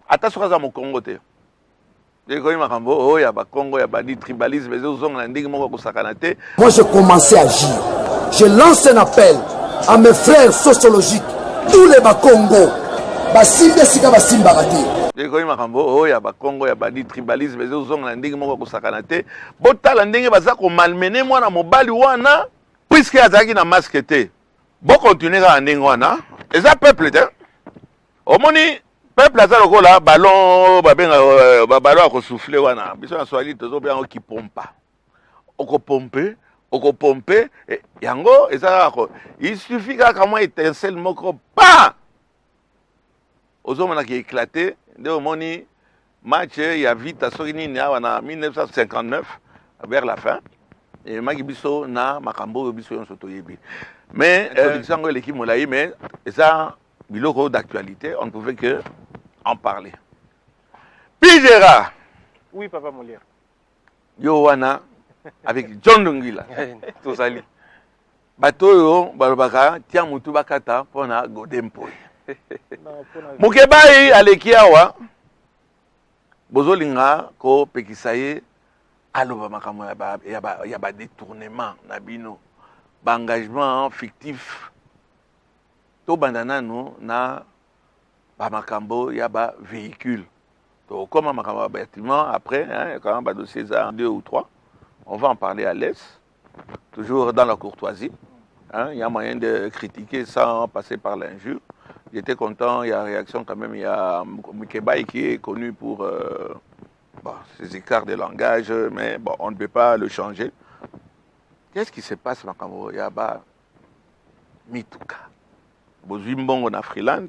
Attention à mon Congo te. Moi, j'ai commencé à agir. Je lance un appel à mes frères sociologiques, tous les Bakongo. Basimbe sika basimba kati. Puisque azaki na masque te. Bon continuer à ndenge wana. Eza peuple te. Omoni peuple aza lokola ballon babenga ballon ko souffler wana biso na swali tozo bien ki pompa oko pomper yango eza ko il suffit ka moi étincelle moko pa ozomona ki éclater nde omoni match ya vite soki nini wana 1959 vers la fin et maki biso na makambo biso yon soto yebi mais introduction l'équipe molai mais eza biloko d'actualité, on ne pouvait que en parler. Pigera. Oui, Papa Molière. Yowana, avec John Lungila. Tosali. Bato yo, balobaka, tia mutu bakata, pona godempo. Mukebai alekiawa, bozolinga ko pekisaye, aloba makamo ya ba détournement, nabino, ba engagement fictif. To bandana no na ba makambo ya ba véhicule. To comme makambo bâtiment après quand on va dossier ça 2 ou 3, on va en parler à l'aise, toujours dans la courtoisie. Il y a moyen de critiquer sans passer par l'injure. J'étais content, il y a réaction quand même, il y a Mikebai qui est connu pour ses écarts de langage, mais bon, on ne peut pas le changer. Qu'est-ce qui se passe makambo ya ba mituka? Bozimbongo na Freeland,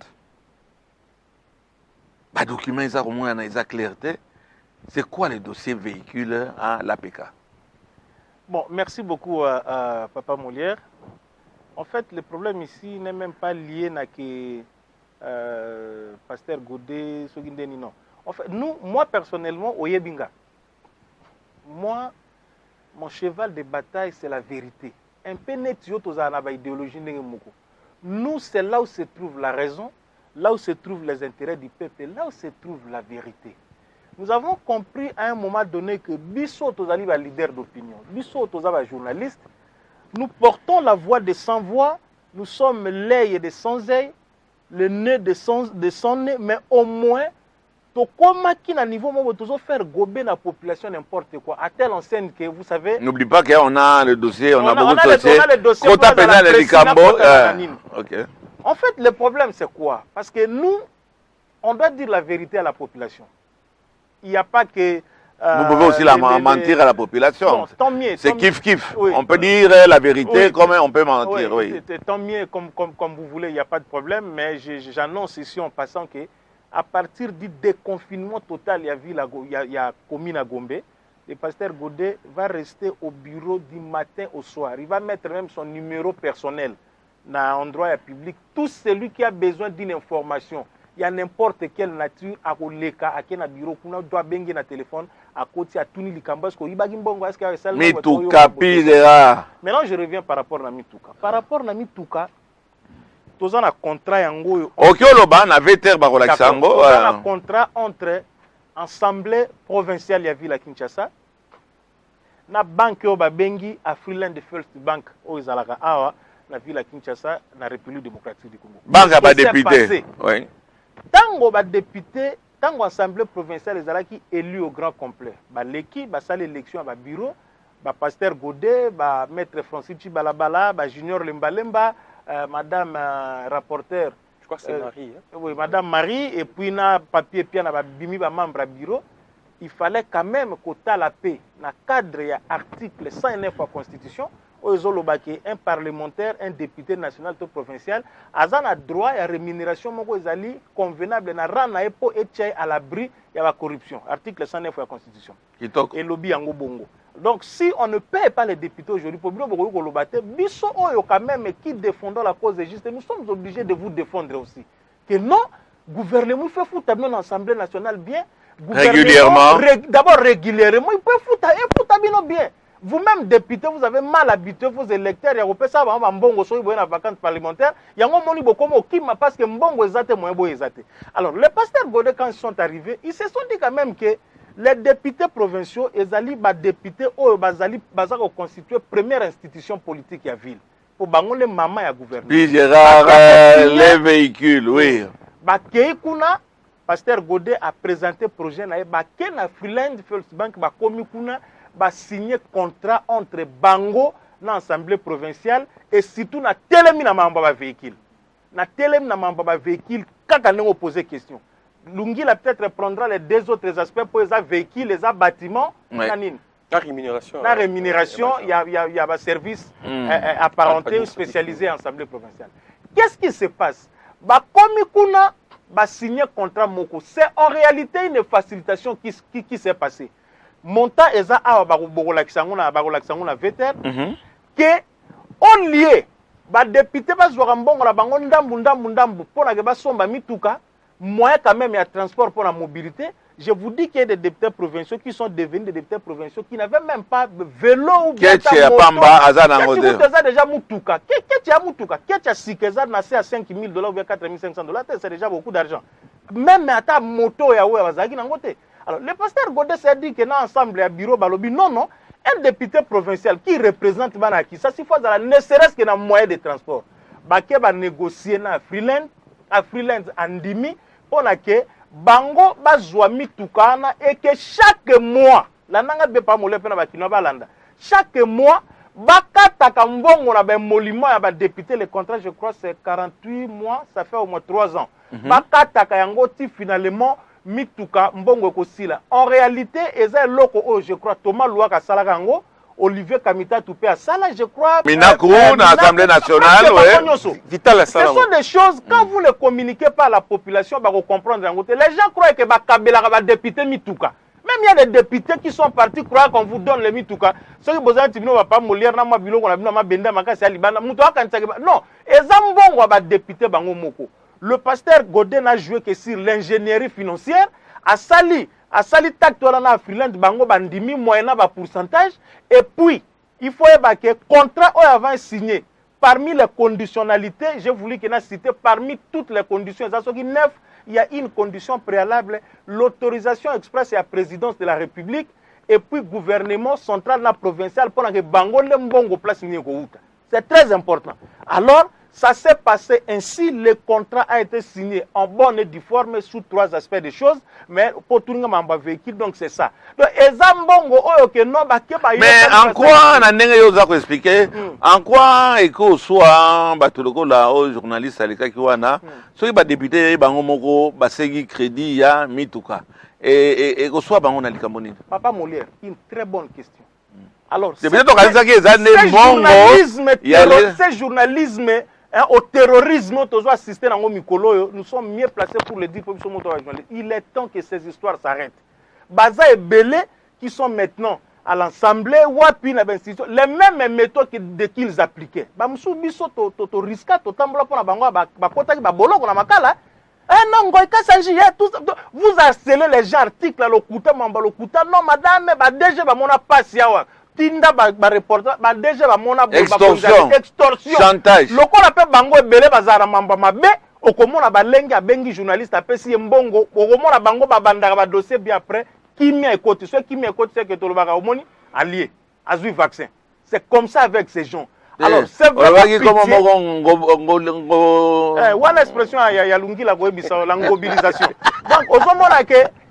les documents ils clarté. C'est quoi les dossiers véhicules à l'APK? Bon, merci beaucoup Papa Molière. En fait, le problème ici n'est même pas lié à que Pasteur Godet, Sogindeni, non. En fait, moi personnellement, au Yebinga, moi, mon cheval de bataille, c'est la vérité. Un peu net, idéologie. Nous, c'est là où se trouve la raison, là où se trouvent les intérêts du peuple, là où se trouve la vérité. Nous avons compris à un moment donné que Bissot Tozali est leader d'opinion, Bissot Tozali est journaliste. Nous portons la voix des sans-voix, nous sommes l'œil des sans-œil, le nez de son nez, mais au moins, à niveau où faire gober la population n'importe quoi, à telle enseigne que vous savez. N'oublie pas qu'on a le dossier, on a beaucoup de dossiers. On a le dossier. En fait, le problème c'est quoi? Parce que nous, on doit dire la vérité à la population. Il n'y a pas que. Vous pouvez aussi mentir à la population. Bon, tant mieux. C'est kiff-kiff. Oui, on peut dire la vérité comme on peut mentir. Oui. Tant mieux comme vous voulez, il n'y a pas de problème. Mais j'annonce ici en passant que à partir du déconfinement total, il y a commune à Gombe, le pasteur Godet va rester au bureau du matin au soir. Il va mettre même son numéro personnel dans l'endroit public. Tout celui qui a besoin d'une information, il y a n'importe quelle nature, à l'eka, à quel bureau, qu'on doit benguer dans téléphone, à côté à Tuni Likambas, qu'on y bagim bongo, est-ce qu'il y a ça? Mituka pidera. Maintenant, je reviens par rapport à Mituka. Par rapport à Mituka, tous un contrat yango. Ok, on avait terre barolaksango. Un contrat entre Assemblée provinciale ya ville à Kinshasa, na banque au babengi à Freeland First Bank au Izalaka awa na ville à Kinshasa na République démocratique du Congo. Banque à député. Oui. Tango ba député, tango Assemblée provinciale ezalaki élu au grand complet. Ba l'équipe ba sale élection ba bureau, ba pasteur Godet, ba maître Francis Chibalabala, ba junior Lembalemba, madame rapporteur. Je crois que c'est Marie. Oui, madame Marie, et puis na papier puis na bimi ba membre à bureau. Il fallait quand même qu'au la paix, dans le cadre de l'article 109 de la Constitution, un parlementaire, un député national ou provincial, a droit à la rémunération convenable à l'abri de la corruption. Article 109 de la Constitution. Et lobby en Bongo. Donc, si on ne paie pas les députés aujourd'hui, pour quand même qui défendent la cause juste, nous sommes obligés de vous défendre aussi. Que non, le gouvernement fait foutre l'Assemblée nationale bien. Régulièrement. D'abord régulièrement, il peut foutre bien. Vous-même, député, vous avez mal habitué vos électeurs. Il y a un mbongo sur une vacance parlementaire. Il y a un mbongo qui m'a parce que mbongo est moins beau. Alors, les pasteurs Godet, quand ils sont arrivés, ils se sont dit quand même que les députés provinciaux, ils allaient députés ont constitué première institution politique de la ville. Pour les mamans et le gouvernement. Puis les véhicules, oui. Pasteur Godet a présenté le projet na Freeland First Bank signé contrat entre Bango dans l'Assemblée provinciale et surtout na telemi na mamba véhicule. Na telemi na mamba véhicule quand on a posé question. Lungi la peut-être prendra les deux autres aspects pour les véhicules, les bâtiments. La rémunération. La rémunération, il y a un service apparenté spécialisé en Assemblée provinciale. Qu'est-ce qui se passe? Signer contrat moko. C'est en réalité une facilitation qui s'est passée. Montant eza awa bagolaksango na veter que au lieu ba député ba zwa mbongo la bango ndambu pour na ba somba mituka moyen quand même ya transport pour la mobilité. Je vous dis qu'il y a des députés provinciaux qui sont devenus des députés provinciaux qui n'avaient même pas de vélo ou bien moto. Déjà mutuka. Qu'est-ce sikeza na c'est à $5,000 ou bien $4,500, c'est déjà beaucoup d'argent. Même à ta moto ya wazaki na ngote. Alors le pasteur Godet s'est dit que dans l'ensemble à bureau balobi non, un député provincial qui représente Banaki, ça s'il faut ne serait-ce que dans moyen de transport. Baké va négocier na Freeland andimi pour que Bango bazwa mitukana et que chaque mois la nanga be pa mole pena bakino balanda chaque mois bakata mbongo na ba molimo ya ba député le contrat je crois c'est 48 mois ça fait au moins 3 ans bakata yango ti finalement mituka mbongo ekosila en réalité eza loko je crois Thomas Louaka salaka yango Olivier Kamita Toupé à Sala, je crois. Minakou, dans l'Assemblée nationale, oui. Ce sont des choses, quand vous les communiquez pas à la population, vous comprendre. Les gens croient que Kabila va député Mitouka. Même il y a des députés qui sont partis croire qu'on vous donne les Mitouka. Ceux qui ont besoin de ne pas mourir dans ma bilo, on a ma benda, ma casse à Libana. Non, et Zambon va député Bango Moko. Le pasteur Godet n'a joué que sur l'ingénierie financière. À Sali tactoirana Freeland bango bandimi moyennant ba pourcentage et puis il faut que contrat avant signé parmi les conditionnalités j'ai voulu qu'il a cité parmi toutes les conditions il y a une condition préalable l'autorisation express à la présidence de la République et puis gouvernement central na provincial pour que bango le mbongo place ni ko uta c'est très important alors ça s'est passé ainsi, le contrat a été signé en bonne et due forme sous 3 aspects des choses, mais pour tourner mon véhicule, donc c'est ça. Donc, mais en quoi, on a expliqué, en quoi, et que soit, là, journaliste, ceux qui sont députés, Bangomoko, Basegi, Crédit, Ya, Mituka, et que soit, Bangon Alikamoni. Papa Molière, une très bonne question. Alors, c'est peut-être ce journalisme au terrorisme, nous sommes mieux placés pour le dire. Il est temps que ces histoires s'arrêtent. Baza est belé qui sont maintenant à l'Assemblée, wapi na institution, les mêmes méthodes qu'ils appliquaient. Ba musu biso to risque to tambola pour na bango ba kota ki ba boloko na makala. Non, vous harcelez les gens articles le kuta mamba le kuta non madame ba DG ba mona passe yawa. Tinda ba reporter ba DG ba mona extorsion chantage. Lokola pe bango ebele bazara mamba mabe okomona balengi abengi journaliste apesi mbongo okomona bango babandaka ba dossier bien après. Qui met côté, ceux qui met côté, c'est que tout le monde allié, a vu vaccin. C'est comme ça avec ces gens. Alors, c'est vraiment une expression, il y a l'ungi la mobilisation. Donc, au moment où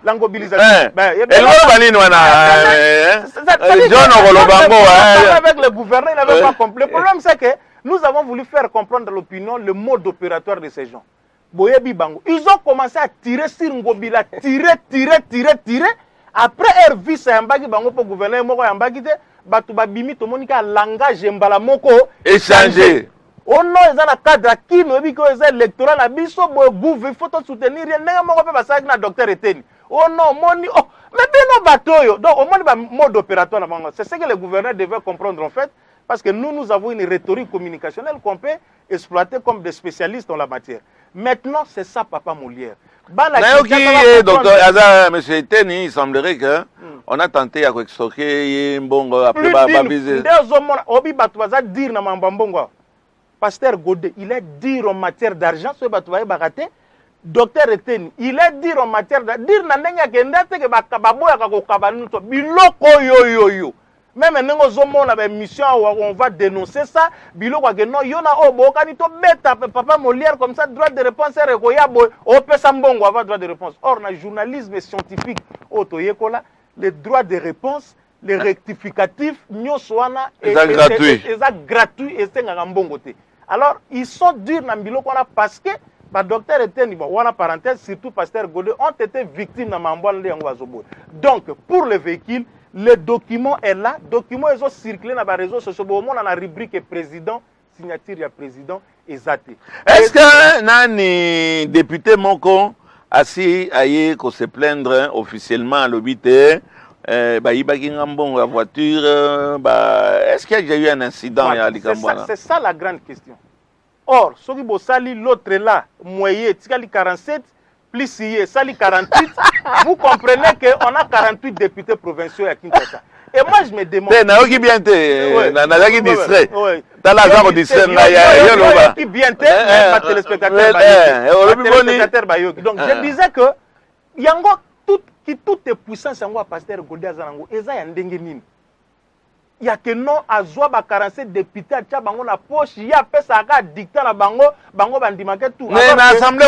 la mobilisation, avec le gouvernement, il n'avait pas compris. Le problème, c'est que nous avons voulu faire comprendre à l'opinion le mode opératoire de ces gens. Ils ont commencé à tirer sur Ngobila, tirer. Après leur vie, c'est un bagage pour gouverner, un bagage, batuba bimi to monika langage mbala moko échanger. On a un cadre qui nous dit que les électoraux na biso il faut soutenir rien moko pe basaki na docteur Eteni. Oh non, moni oh mais bien nos bateaux donc au moins mode opératoire na bango. C'est ce que le gouverneur devait comprendre en fait parce que nous avons une rhétorique communicationnelle qu'on peut exploiter comme des spécialistes en la matière. Maintenant, c'est ça papa Molière. Docteur Aza, monsieur Eteni, il semblerait que on a tenté à extorquer bon après babiser. Dire na mambambongo. Pasteur Godé, il est dire en matière d'argent ce batouaye baraté. Docteur Eteni, il est dire en matière d'argent. Dire na nenga kendate ke bakababoya kakokabanu to biloko yo. Même nous avons une mission où on va dénoncer ça. Bilo wa geno yona obo kanito beta papa Molière comme ça droit de réponse rekoya boy o pesa mbongo avoir droit de réponse. Or na journalisme scientifique otoyekola les droits de réponse les rectificatifs nyoswana et gratuit et c'est mbongo te. Alors ils sont durs na biloko na parce que ba docteur Eteni bon wana parenthèse surtout pasteur Godé ont été victimes na mambwala de yango azobo. Donc pour le véhicule le document est là. Le document est circulé dans les réseaux sociaux. On a la rubrique président, signature du président et Zati. Est-ce que Nani, député Moko, assis aïe, qu'on se plaindre officiellement à l'obité, la voiture, est-ce qu'il y a eu un incident à Likambouana? C'est ça la grande question. Or, ce qui Sali, l'autre est là, moyen, Tikali 47. Plus ici, Sali 48, vous comprenez qu'on a 48 députés provinciaux à Kinshasa. Et moi, je me demande. C'est Naoki Biente, Naoki distrait. Dans la zone distrait, il y a Naoki Biente, ma téléspectateur Bayoki. Donc, je disais que, il y a tout est puissant, c'est un pasteur Godé Azanango, et ça, il y a un dengue. Il y a que non à Zouaba 47 députés à Tchabango la poche, il y a Pesaka dictat la bango bandimake tout. Mais l'assemblée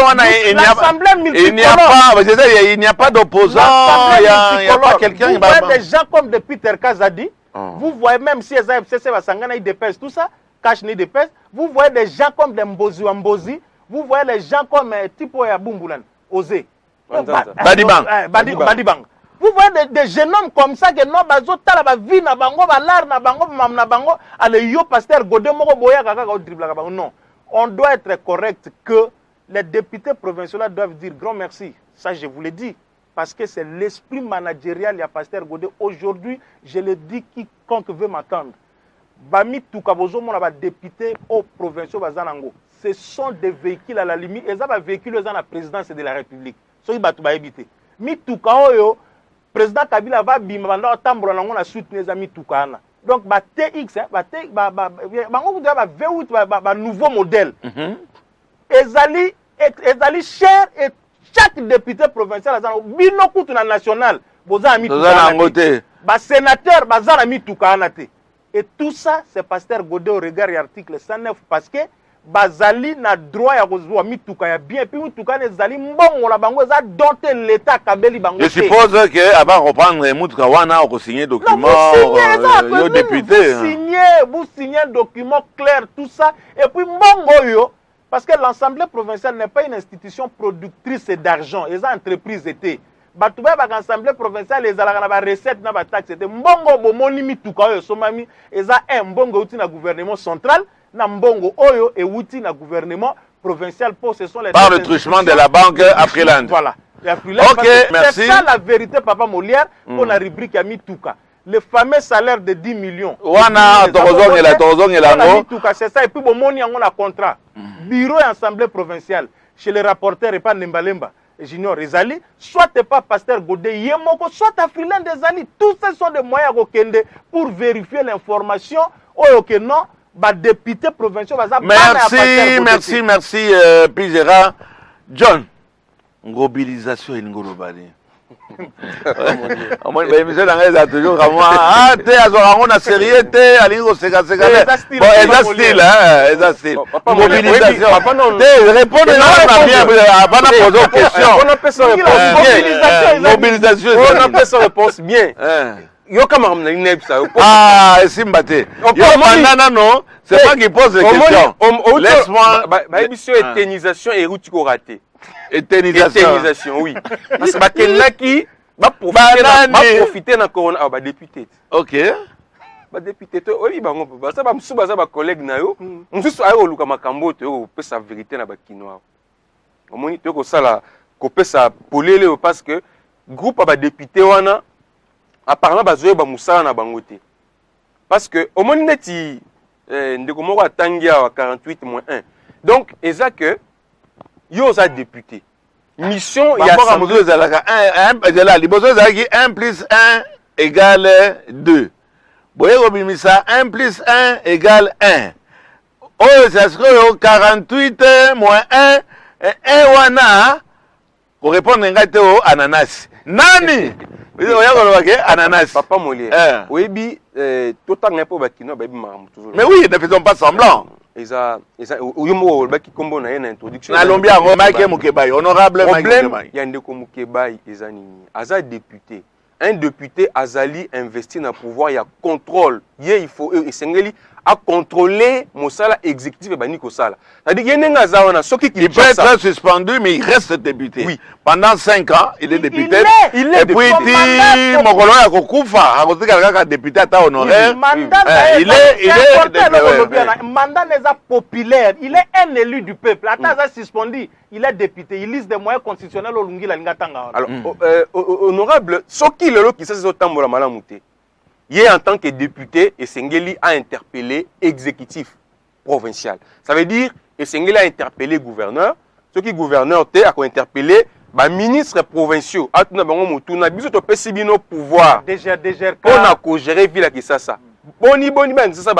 il n'y a pas d'opposant, il n'y a pas quelqu'un qui va. Vous voyez des gens comme de Peter Kazadi, vous voyez même si les AFCC va s'engagner, ils dépêchent tout ça, cache ni dépêche, vous voyez des gens comme des Mbozi Wambozi, vous voyez les gens comme Tipo Yabumbulan, Osé, Badibang. Vous voyez des jeunes hommes comme ça que non bazota la vie na bango balar na bango mam na bango ale yo pasteur Godé moko boya kaka ko dribla ka bango non. On doit être correct que les députés provinciaux doivent dire grand merci. Ça je vous l'ai dit parce que c'est l'esprit managérial ya pasteur Godé aujourd'hui, je le dis quiconque veut m'entendre. Bami tukabozo mon ba député au provinciaux bazanango. Ce sont des véhicules à la limite et ça va véhicules dans la présidence de la République. Soki batu ba habiter. Mi tukaoyo président Kabila va bimba na tambro na ngona suite les amis tukana. Donc ba TX bango ba V8 ba nouveau modèle. Ezali cher et chaque député provincial azana bino kutu na national boza ami tukana. Ba sénateur bazana ami tukana te. Et tout ça c'est pasteur Godé au regard de l'article 109 parce que bazali na droit ya kozwa mituka ya bien puis mituka ne zali mbongo la bango za dompter l'état kabeli bango. Je suppose que avant reprendre mituka wana on signer document yo député. Vous signez un document clair tout ça et puis mbongo yo parce que l'Assemblée provinciale n'est pas une institution productrice d'argent, les entreprises étaient batouba ba l'Assemblée provinciale les alaka na recette na ba taxe c'était mbongo bomoni mituka yo somami eza un mbongo uti na gouvernement central. Nambongo Oyo et Wouti na gouvernement provincial pour ce sont les par le truchement de la banque Afriland. Voilà. Ok, merci. C'est ça la vérité, Papa Molière, pour la rubrique Ami Touka. Le fameux salaire de 10 millions. Wana, Torozong et la Torozong et la Ngo. C'est ça, et puis bon, on a un contrat. Bureau et assemblée provinciale, chez les rapporteurs et pas Nembalemba, Junior et Zali, soit t'es pas pasteur Godé, Yemoko, soit t'as freelance des Zali. Tous ces sont des moyens pour vérifier l'information. Oh, ok, non, bah, député provincial, merci, Pizera. John, mobilisation et Ngolobani. Moi, monsieur Langais a toujours comme moi. Ah, t'es à Zorangon, à sérieux, t'es à l'Ingo, c'est bon, style, hein, style. Mobilisation. Répondez avant de poser aux questions. On appelle ça réponse bien. Mobilisation. On appelle ça réponse bien. Yo comme ah, Simbate. Yo Mandana non, c'est pas qui pose les questions. Laisse-moi. Émission éternisation et route raté. Éternisation, oui. Parce que Bakenaki va profiter na corona ah ba député. OK. Ba député to oui ba ngo ba ça ba msuba za ba collègue na yo. Msusu ayo luka makambo to yo pesa vérité na ba kinoa. Omoni to ko sala ko pesa polele parce que groupe ba député wana apparemment bazoye ba musala na bango te. Parce que omoni neti ndeko moko atangia wa 48-1. Donc eza que yo za député. Mission il y a 1 plus 1 égale 2. Boye obimisa 1 plus 1 égale 1. Oh, ça serait 48 moins 1 1 wana pour répondre ngate au ananas. Nani ananas. Papa Molière. Oyebi totanga po bakino ba bimamu toujours. Mais oui, ne faisons pas semblant. Eza uyumo baki kombo na yena introduction. Na lombia ngo Mike Mukebai, honorable Mike Mukebai. Problème ya ndeko Mukebai eza nini? Aza député. Un député azali investi na pouvoir ya contrôle. Ye il faut esengeli à contrôler Mosala exécutif et Bani Kosala. C'est-à-dire qu'il il peut être suspendu, mais il reste député. Oui. Pendant 5 ans, il est député. Il est et puis, il est député à ta honoraire. Il est mandat n'est pas populaire. Il est un élu du peuple. Attends, suspendu. Il est député. Il lise des moyens constitutionnels au Lungi la Lingatanga. Alors, honorable, ce qui est le qui s'est autant la malamouté. Il est en tant que député, et Sengeli a interpellé exécutif provincial. Ça veut dire que Sengeli a interpellé gouverneur. Ce qui gouverneur a interpellé les ministres provinciaux. On a pouvoir. On a géré ville qui ça. Boni, c'est ça,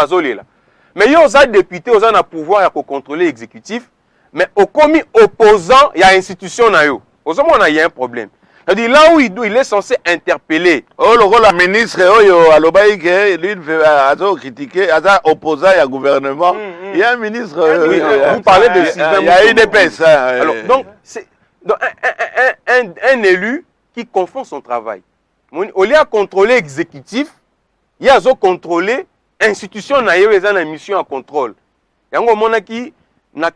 mais il y a des députés qui ont pouvoir de contrôler l'exécutif. Mais au commis opposant, il y a une institution. Il y a un problème. C'est-à-dire là où il est censé interpeller. Oh, le ministre, lui, a critiqué, a opposé au gouvernement. Il y a un ministre. Vous parlez de système. Il y a une épaisse. Alors, donc, c'est un élu qui confond son travail. Au lieu de contrôler l'exécutif, il y a contrôler l'institution, il y a une mission à contrôle. Il y a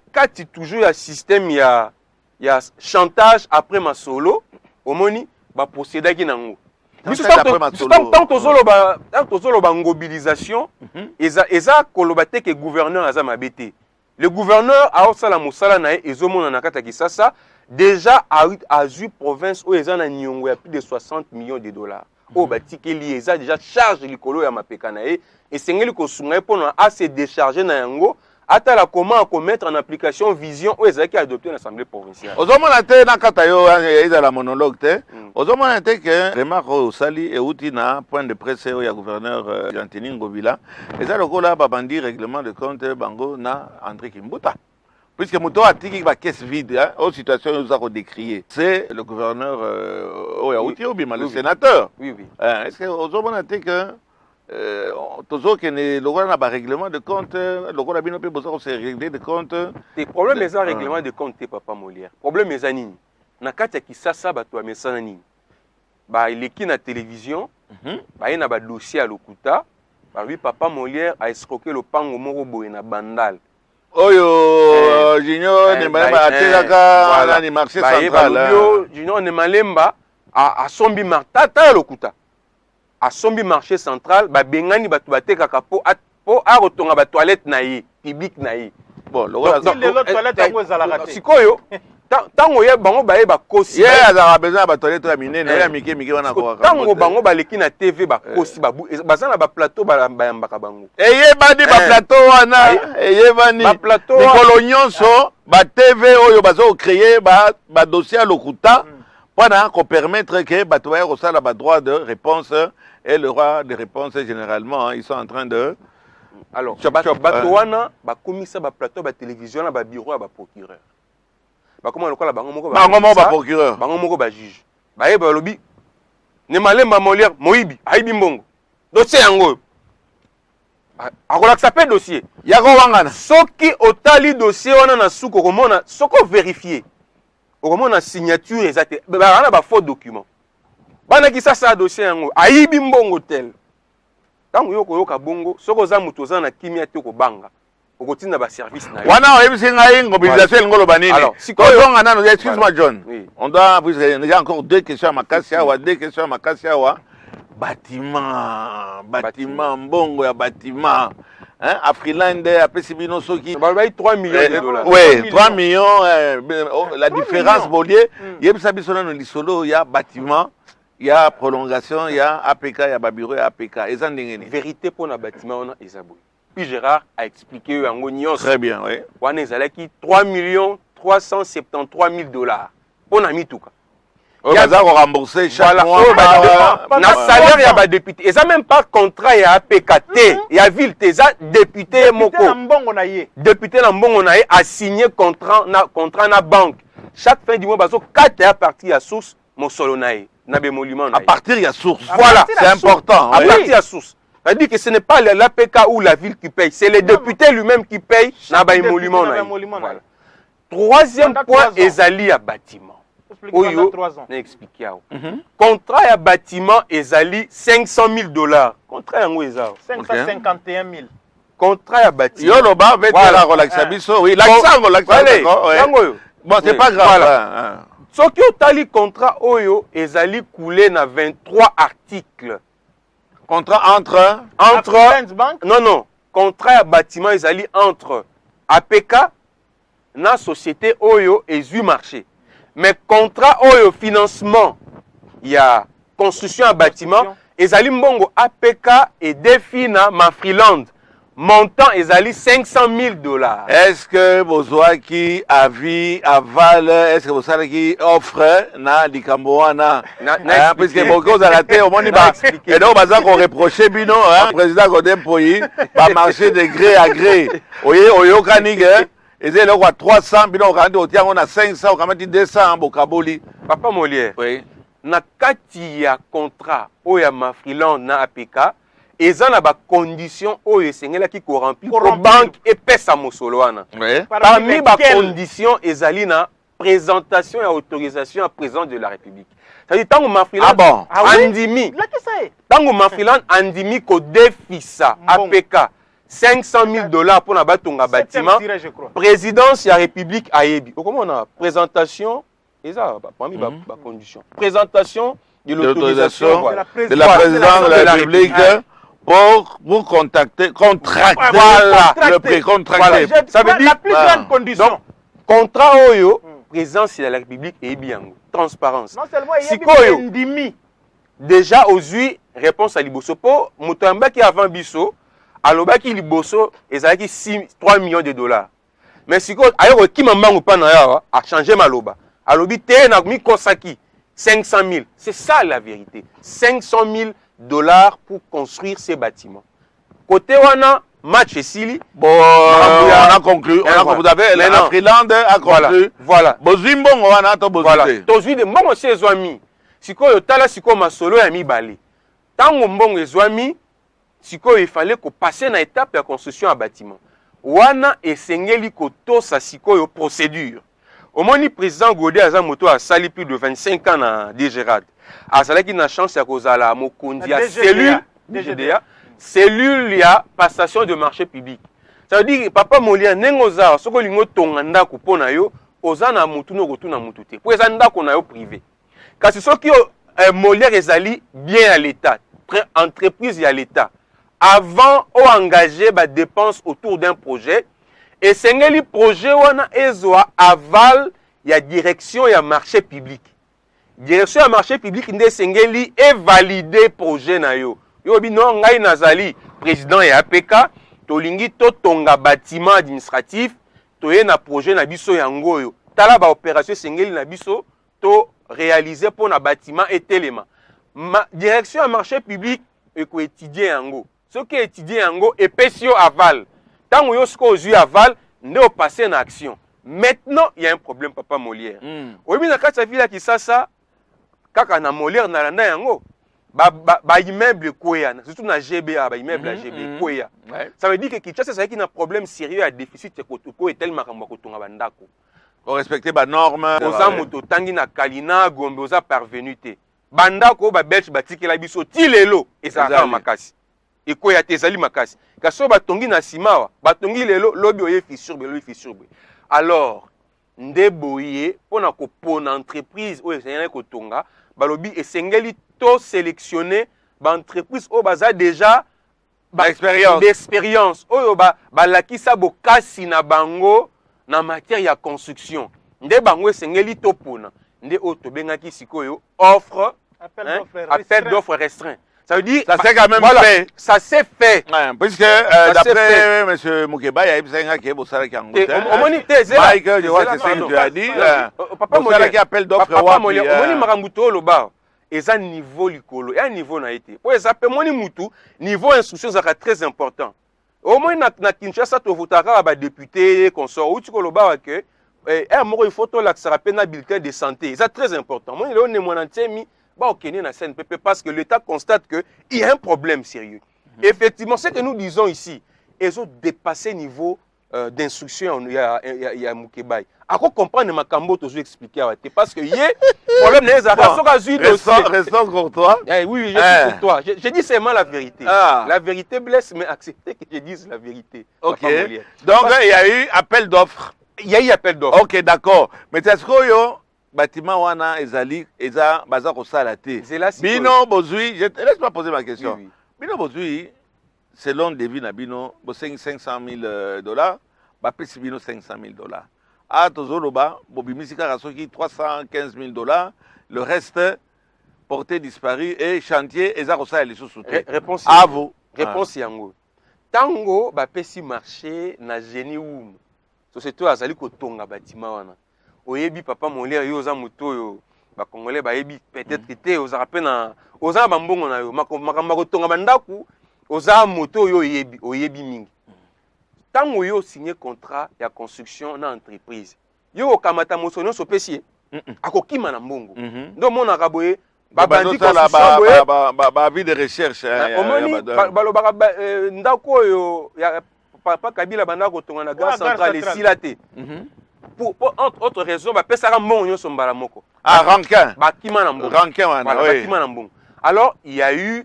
toujours un système, il y a chantage après ma solo. Omoni ba procéder qui nango. Tant que ba mobilisation, eza kolobate que gouverneur aza mabete. Le gouverneur a osala musala na ezomona na kata kisasa déjà a eu province où eza na nyongo ya plus de 60 millions de dollars. O batikeli eza déjà charge likolo ya mapeka na et sengeli ko sunga pona a se décharger na yango. Attends comment mettre en application vision où ils ont adopté l'Assemblée provinciale. Aux hommes on a na katayo ils la monologue te. Aux hommes on a que remarque au sali et outina point de presse au ya gouverneur Gantini Ngobila. Et ça le là babandi règlement de compte bango na André Kimbuta. Puisque Mouto a tiki ba caisse vide aux situations nous a décrié. C'est le gouverneur au ya outi obima le sénateur. Oui oui. Est-ce que aux hommes on a que toujours que le règlement de compte, le bino pe besoin de régler de compte. Les problèmes les règlement de compte Papa Molière. Problème les anini. Na kati ki sasa ba to mesana nini. Ba ileki na télévision, ba ina ba dossier à lokuta, ba lui Papa Molière a escroqué le pango moko boye na bandal. Oyo Junior ne ba atelaka na ni marché central. Junior ne malemba a sombi martata lokuta. À sombi marché central, ba bengani ba tubate kaka po a rotonga ba toilette na yi, public na yi. Bon, le toilette à vous ezalaka. Sikoyo, tango ya bango baye bakosi ye azaka besoin ya batoilette ya minene ya mike wana tango bango baleki na TV bakosi baza na baplateau bayambaka bango eyebani baplateau wana eyebani mikolo nyonso batv oyo bazocreye badossier ya lokuta mpona kopermettre ke bato baya kosala badroit de réponse et le droit de réponse généralement ils sont en train de alors bato wana bakomisa baplateau batélévision na babiro ya baprocureur bakoma lokola bango moko baprocureur bango moko bajuge bayeba balobi ne malemba Molière moyibi ayibi mbongo dossier yango akolakisa pe dossier yako wangana soki otali dossier wana na suko komona soko vérifier okomona signature ezate bana ba faux document bana ki sasa dossier yango ayibi mbongo tel tango yoko yoka bongo soko za muto za na kimia te ko banga okotinda ba service na yo wana oyebisi ngai mobilisation ngolo banini kozonga nano excuse-moi John on doit vous il y a encore deux questions à Makassi awa bâtiment mbongo ya bâtiment hein Afriland apesi bino soki ba 3 millions de dollars oui 3 millions la différence bolier yebisa biso nano lisolo ya bâtiment ya prolongation ya APK ya babiro ya APK eza ndengeni vérité pour na bâtiment on a ezabo. Puis Gérard a expliqué yango nyonso. Très bien, oui. Wana ezalaki 3 373 000 dollars pour na mituka. On va rembourser chaque mois na salaire ya ba député. Eza même pas contrat ya APKT, ya ville teza député moko. Député na mbongo na ye a signé contrat na banque. Chaque fin du mois bazo 4 à partir ya source mosolo na ye na bémolument na ye. À partir ya source. Voilà, c'est important. À partir ya source. C'est-à-dire que ce n'est pas l'APK ou la ville qui paye, c'est le député lui-même qui paye na ba émolument. Voilà. Troisième point, ezali à bâtiment. Oyo, n'a expliqué à contrat à bâtiment, ezali 500 000 dollars. Contrat yango ezali 551 000. Contrat à bâtiment. Yo loba vete la relaxa biso, oui, l'accent, d'accord. Bon, c'est pas grave. Voilà. Soki otali contrat oyo ezali coulé na 23 articles. Contrat entre non contrat à bâtiment ezali entre APK na société oyo ezui marché mais contrat oyo financement il y a construction à bâtiment ezali mbongo APK et défi na Mafriland montant ezali 500 000 dollars. Est-ce que bozwaki avis aval est-ce que bozalaki offre na likambo wana parce que beaucoup za raté au moni ba et donc baza ko reprocher bino président Godem Poyi ba marché de gré à gré oyo kanige ezele kwa 300 bino kandi otiango na 500 kamati 200 bokaboli papa Molière oui na kati ya contrat oya Mafriland na APK eza na ba condition oyo esengelaki ko remplir ko banque epesa mosolo wana parmi ba condition ezali na présentation et autorisation à président de la République. C'est-à-dire tango Mafriland andimi tango Mafriland andimi ko défisa APK 500 000 dollars pour na batonga bâtiment présidence ya République ayebi comment on a présentation eza parmi ba condition présentation de l'autorisation de la présidence de la République pour contracter voilà, le pré-contracté. Voilà. Ça veut dire la plus grande condition. Donc, contrat oyo présidence de la République et bien transparence. Non seulement il y a déjà aux huit réponse à liboso po mutamba qui avant biso alobaki liboso ezalaki 3 millions de dollars. Mais si ko ayo ki mambangu pa na ya a changer maloba. Alobi te na mi kosaki 500 000. C'est ça la vérité. 500 000 dollars pour construire ces bâtiments. Côté wana match Sili bon on a conclu vous avez la Freeland a conclu voilà bozimbo wana to bozite voilà tozwi de mbongo chez Zwami sikoyo tala sikoyo masolo ya mibale tango mbongo ezwami sikoyo il fallait ko passer na étape ya construction ya bâtiment wana esengeli ko tosa sikoyo procédure omoni président Godé aza moto a sali plus de 25 ans na DGRAD azalaki na chance ya kozala mokondi ya cellule DGDA cellule ya passation de marché public. Ça veut dire papa Molière nengoza soko lingo tonga ndako pona yo oza na mutu no kotuna mutu te. Po eza ndako na yo privé. Kasi soki Molière ezali bien à l'état, entreprise ya l'état. Avant o engager ba dépenses autour d'un projet et sengeli projet wana ezwa aval il y a direction et marché public. Direction et marché public nde sengeli et valider projet na yo. Yo bi non ngai nazali président ya APK tolingi to tonga bâtiment administratif toye na projet na biso yango yo. Tala ba opération sengeli na biso to réaliser pour na bâtiment et téléma. Direction et marché public et ko étudier yango. Ce qui étudier yango et pesio aval. Tant yo sko zu aval nde o passer na action. Maintenant, il y a un problème, Papa Molière. Oui, mais quand ça vit là qui ça, kaka na Molière na landa yango, ba immeuble koya, surtout na GBA, ba immeuble GB koya. Ça veut dire que Kinshasa ça qui a un problème sérieux à déficit ko tellement kamba ko tonga bandako. Pour respecter ba norme. Oza moto tangi na Kalina Gombe oza parvenu te. Bandako ba belge batikela biso ti lelo ezaka makasi. Ekoya te ezali makasi. Kaso ba tongi na simawa, ba tongi lelo lobi oye fissure be. Alors, ndeboye pour na entreprise ou esengeli ko tonga, balobi esengeli to sélectionner ba entreprise o baza déjà ba expérience oyo ba lakisa bokasi na bango na matière ya construction. Nde bango esengeli to pona. Nde o to bengaki sikoyo offre appel d'offres restreint. Ça veut dire ça s'est quand même fait. Ça s'est fait. Ouais, puisque d'après M. Moukeba, il y a eu qui est Bossara qui a engouté. Mike, je vois c'est ce que tu as dit. Papa Bossara qui appelle d'offres. Papa Molière, omoni makambuto loba. Et ça niveau likolo, et un niveau na été. Pour ça peut moni mutu niveau instruction ça très important. Au moins na Kinshasa to votara ba député consort ou tu ko loba que un mot il faut to la ça rappelle na bulletin de santé. C'est très important. Moi il est mon antemi bah, au Kenya, parce que l'État constate qu'il y a un problème sérieux. Effectivement, ce que nous disons ici, ils ont dépassé le niveau d'instruction. Il y a Moukebaï. À quoi comprendre ma cambo, tu as expliqué parce que il y a problème restons pour toi. Oui, je suis pour toi. Je dis seulement la vérité. La vérité blesse, mais acceptez que je dise la vérité. Ok. Donc, il y a eu appel d'offres. Il y a eu appel d'offres. Ok, d'accord. Mais est-ce que bâtiment wana ezali eza baza ko sala te bino bozui laisse-moi poser ma question. Oui. Bino bozui selon devis na bino bo $500,000 ba pesi bino $500,000 a tozoloba bo bimisi kaka soki $315,000 le reste porté disparu et chantier eza ko sala lisusu te. Réponse à vous. Réponse yango tango ba pesi marché na génie oum société azali ko tonga bâtiment wana. Oyebi Papa Molière yo za moto yo ba congolais ba yebi peut-être que oza rapena oza bambongo na yo makamba ko tonga bandaku oza moto yo oyebi mingi tango yo signé contrat ya construction na entreprise yo kamata mosonyo so pesi akokima na mbongo ndo mona kaboye ba bandi construction ba vie de recherche balobaka ndako yo ya Papa Kabila banda ko tonga na gare centrale silate. Pour autre raison, bah pesara mon son balamoko. Rankin. Bâtiment en bon. Rankin, bâtiment en bon. Alors il y a eu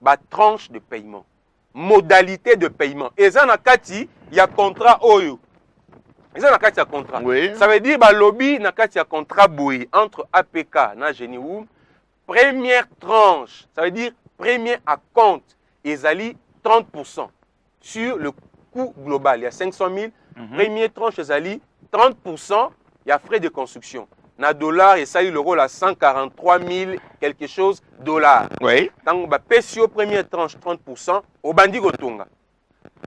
bah tranche de paiement, modalité de paiement. Et ça na kati il y a contrat oyo. Et ça na kati ya contrat. Oui. Ça veut dire bah lobby na kati ya contrat boui entre APK na Génie Woum. Première tranche, ça veut dire premier à compte. Ezali 30% sur le coût global. Il y a 500,000. Première tranche ezali 30%, il y a frais de construction. Na dollar, et ça eu l'euro à 143 000 quelque chose dollars. Oui. Donc, bah, PCO première tranche 30%, au bandi gotonga.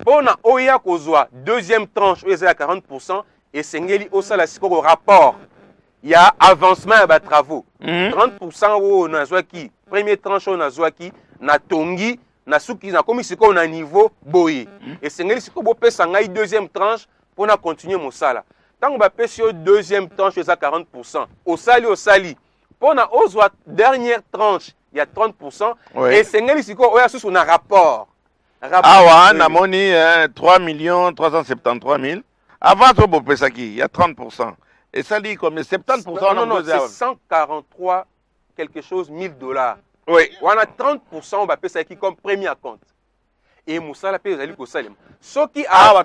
Pour na oya kozwa deuxième tranche, où il y a 40%, et sengeli osa la siko rapport. Il y a avancement à travaux. 30% où na zwaki, première tranche où na zwaki, na tongi, na souki, na komi siko na niveau boye. Et sengeli siko bo pesa ngai deuxième tranche pour na continuer mon sala. Tant que vous avez deuxième tranche, c'est à 40%. Au sali. Pour la dernière tranche, il y a 30%. Oui. Et c'est un rapport. Ah ouais, on a moni 3 373 000. Avant, il y a 30%. Et ça dit comme 70%. Non, c'est 143 quelque chose $1000. Oui. On a 30%, on va payer ça qui comme premier compte. Et Moussala paye aux Salem. Ce qui a.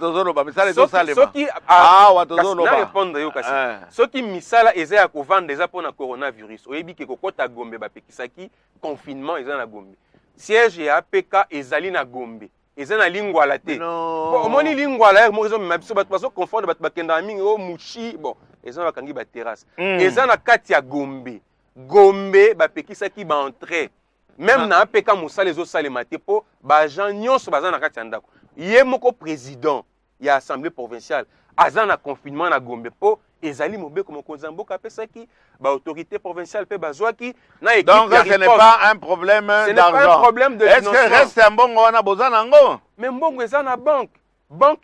Ce qui misala eza ya kovanda déjà pour le coronavirus. Oyebi ke kokota Gombe ba pekisaki confinement eza na Gombe. Siège ya APK ezali na Gombe. eza na lingwala te bon omoni lingwala mo raison mais biso bato confondre bato bakenda mingi o mushi bon eza bakangi ba terrasse eza na kati ya Gombe bapekisaki ba entrée même na apeka mosala ezosalema te mpo baagent nyonso baza na kati ya ndako ye moko président ya assemblée provinciale aza na confinement na Gombe mpo ezali mobeko mokonzi ya mboka apesaki baautorité provinciale mpe bazwaki na équipe. Donc ce n'est pas un problème d'argent. Ce n'est pas un problème de financement. Est-ce que reste un mbongo wana boza nango? Mais mbongo eza na banque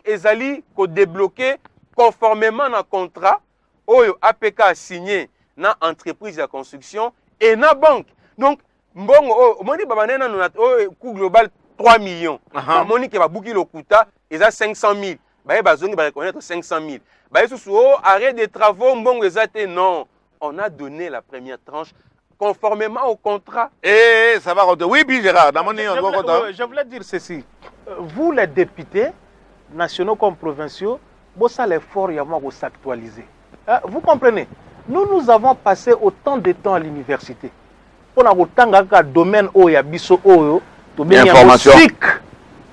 ezali ko débloquer conformément na contrat oyo APK a signé na entreprise de construction et na banque. Donc mbongo omoni babanena na coût global 3 millions. Omoni ke babuki lokuta eza 500 000. Baye bazongi ba reconnaître 500 000. Baye sous arrêt des travaux mbongo ezate non. On a donné la première tranche conformément au contrat. Et ça va rentrer. Oui, puis Gérard, je voulais dire ceci. Vous les députés nationaux comme provinciaux, ça l'effort y a moi s'actualiser. Vous comprenez? Nous avons passé autant de temps à l'université. Pour la autant de domaine où il y a biso oyo,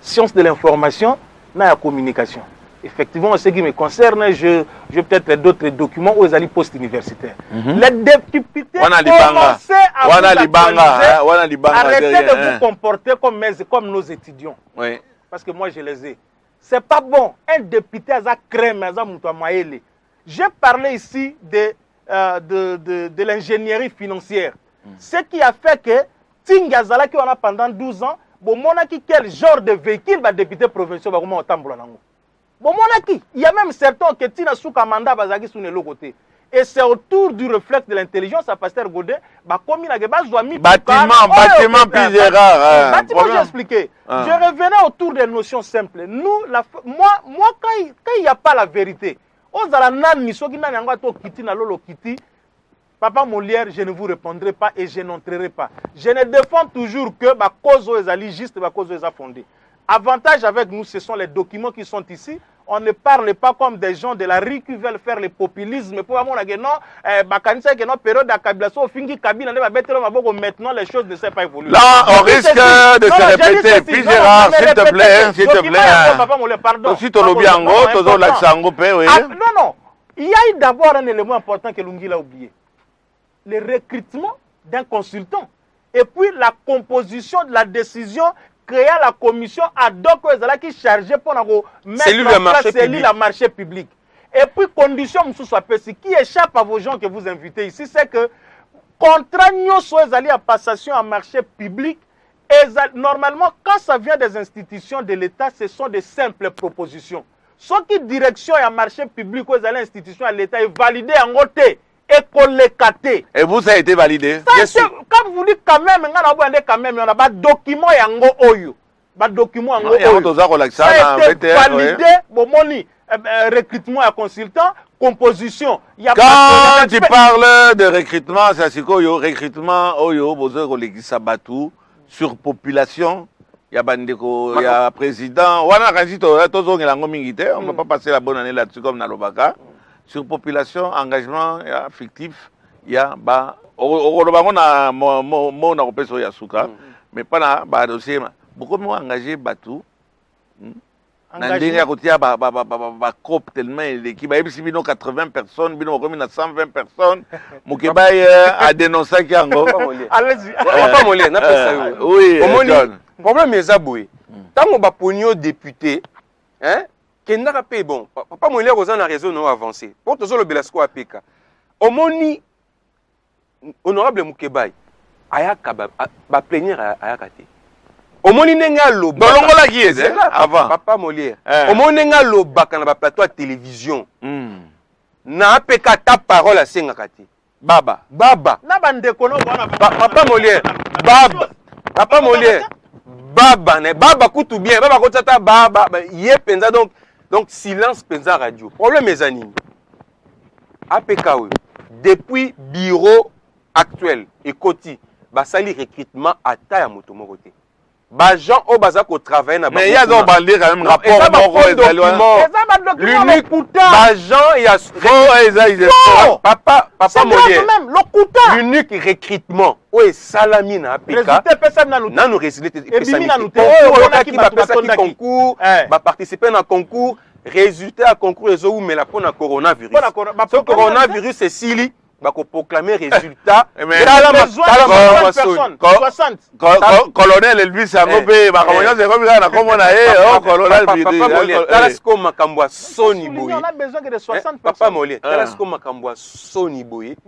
sciences de l'information, na la communication. Effectivement, ce qui me concerne, je peut-être d'autres documents où ils allaient post-universitaires. Les députés commencent à vous actualiser. Arrêtez de vous comporter comme nos étudiants. Oui. Parce que moi, je les ai. C'est pas bon. Un député a crème, a moutamaele. J'ai parlé ici de l'ingénierie financière. Ce qui a fait que Tingazala, qui en a pendant 12 ans, bon, quel genre de véhicule va député provincial va comment autant bon, il y a même certains qui tina sous mandat bazaki sous le côté. Et c'est autour du réflexe de l'intelligence à Pasteur Godet, comme il a bâtiment plus rare. Bâtiment, j'ai expliqué. Je revenais autour des notions simples. Nous, moi quand il n'y a pas la vérité, Papa Molière, je ne vous répondrai pas et je n'entrerai pas. Je ne défends toujours que ma cause est juste, ma cause est fondée. Avantage avec nous, ce sont les documents qui sont ici. On ne parle pas comme des gens de la rue qui veulent faire le populisme. Pour moi, période maintenant, les choses ne sont pas évoluer. Là, on risque de se répéter. Puis Gérard, s'il te plaît, s'il te plaît. Papa Molière, pardon. Non. Il y a eu d'abord un élément important que Lungi a oublié. Le recrutement d'un consultant. Et puis la composition de la décision créer la commission ad hoc qui est chargée pour mettre en place le marché public. Et puis, condition qui échappe à vos gens que vous invitez ici, c'est que contrat à passation à marché public, normalement, quand ça vient des institutions de l'État, ce sont des simples propositions. Ce qui direction à marché public, aux institutions à l'État est validé en côté. Et vous, ça a été validé? Quand vous dites quand même, on a pas document yango oyo. Pas document yango oyo. Ça a été validé, recrutement à consultant, composition. Quand tu parles de recrutement, c'est quoi yo? Recrutement oyo, bozo sabatu sur population. Il y a bandeko, il y a président. On ne va pas passer la bonne année là-dessus comme dans l'Obaka. Sur population, engagement fictif, il y a mais pas dans dossier. Beaucoup moins engagé Batou. Tellement l'équipe a 80 personnes, 120 personnes. Moukébaï a dénoncé qu'il y a allez-y. Oui, le problème est aboué. Tant qu'on va pogner député, hein? Kendaka pe bon papa Molière aux a raison non avancé pour tous le Belasco APK omoni honorable Moukebaï ayaka ba plénière ayaka te omoni nenga lo bolongola qui est avant papa Molière omoni nenga lo baka na ba plateau à télévision na APK ta parole à sengaka te baba na bande kono bona papa Molière papa Molière baba kutu bien baba kotata baba yé penza donc silence penza radio. Problème mes amis. APK depuis bureau actuel et Koti basali recrutement à taille à motomoroté. Bagent au bazar qu'on travaille na mais il y a donc bandé quand même rapport l'unique Bagent il y a papa Molière même lokuta l'unique recrutement oye salami na apika na nous résultat et concours ba participer na concours résultat à concours les ou mais la pour na coronavirus ce coronavirus c'est sili va proclamer résultat colonel Elvis Sangobe ba komonya zero bi na komona colonel Talasco Makambwa Soni Boye on a besoin que de 60 papa Molière Talasco Makambwa Soni Boye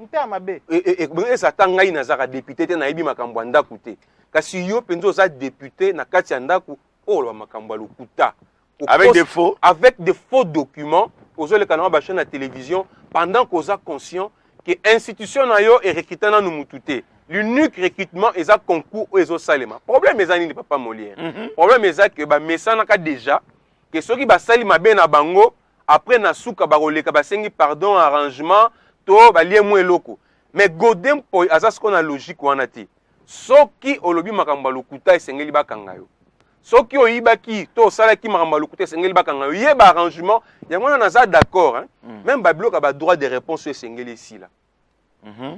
et ça tanga ina za député te na ibi Makambwa ndaku te kasi yo penzo za député na kati ya ndaku o lo Makambwa lokuta avec des faux documents aux le canal ba chaîne la télévision pendant qu'on a conscient que institution na yo et recrutement na numutute l'unique recrutement est à concours ou est au salima problème est ani papa Molière problème est que ba mesana ka déjà que ceux qui ba salima ben na bango après na suka ba roleka ba sengi pardon arrangement to ba lié moins loko mais godem po aza ce qu'on a logique wana ti soki olobi makamba lokuta esengeli bakanga yo soki oyibaki to salaki makamba lokuta esengeli bakanga yo ye ba arrangement yango na za d'accord hein même ba bloc ba droit de réponse esengeli ici là.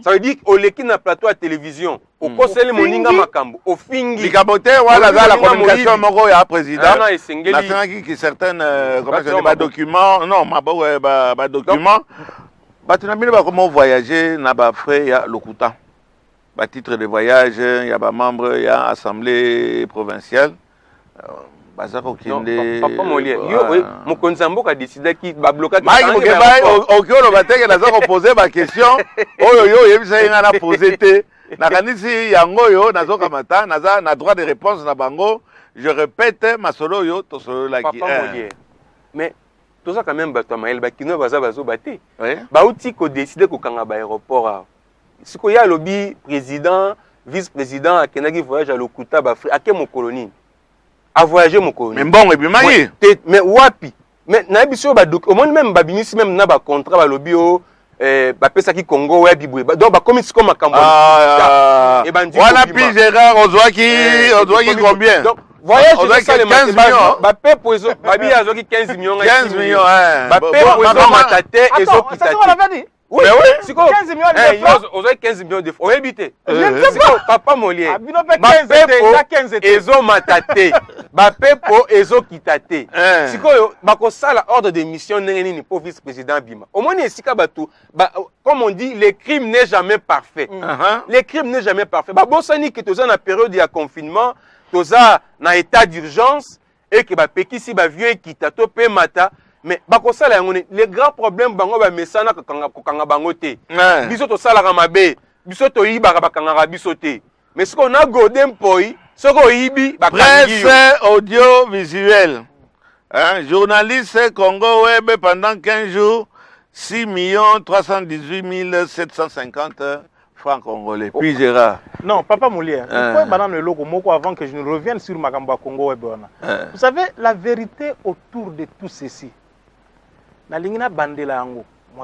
Ça veut dire au leki na plateau à télévision au conseil moninga makambo au fingi likabote wala za la communication moko ya président na sengeli qui certaines comment dire ba documents non ma ba documents ba tunabine ba comment voyager na ba frais ya lokuta ba titre de voyage ya ba membre ya assemblée provinciale bazako kinde papa Molière yo mokonzi mboka décider ki ba bloquer okyo bateke na zako poser ba question oyo yo yebisa nga na poser te na kanisi yango yo nazoka mata naza na droit de réponse na bango je répète masolo yo to solo la ki papa Molière mais tout ça quand même bato mael ba kino bazo baté ba outi ko décider ko kanga ba aéroport siko ya lobby président vice-président akenaki voyage à lokuta ba Afrique ake mo colonie à voyager mon colonie. Mais bon, et puis mais wapi. Mais na biso ba au monde même ba bimisi même na ba contrat ba lobio ba pesa ki Congo ouais bibwe. Donc ba komi siko makambo. Et bandi. Voilà puis Gérard Ozwaki combien? Donc voyage ça les 15 millions. Ba pe pozo ba bi azoki 15 millions. 15 millions ba pe pozo matate ezo kitate. Oui, mais oui, 15 millions de francs. Vous avez 15 millions de francs. Vous habitez. Papa Molière. Ezo matate. Bapepo ezo kitate. Siko bako sala ordre de mission neni pour vice-président Bima. Au moins esika batu comme on dit le crime n'est jamais parfait. Le crime n'est jamais parfait. Ba bosani que toza na période de confinement, toza na état d'urgence et que ba pekisi ba vieux kitato pe mata. Mais bakosala yango les grands problèmes bango ba mesana kokanga bango te biso to sala ka mabe biso to yiba ka bakanga biso te mais ce qu'on a godem poi ce qu'on yibi presse audio visuel journaliste Congo Web pendant 15 jours 6 318 750 francs congolais. Puis Gérard. Non, papa Molière, il faut banane le logo moko avant que je ne revienne sur Makamba Congo Web. Vous savez la vérité autour de tout ceci. Moi,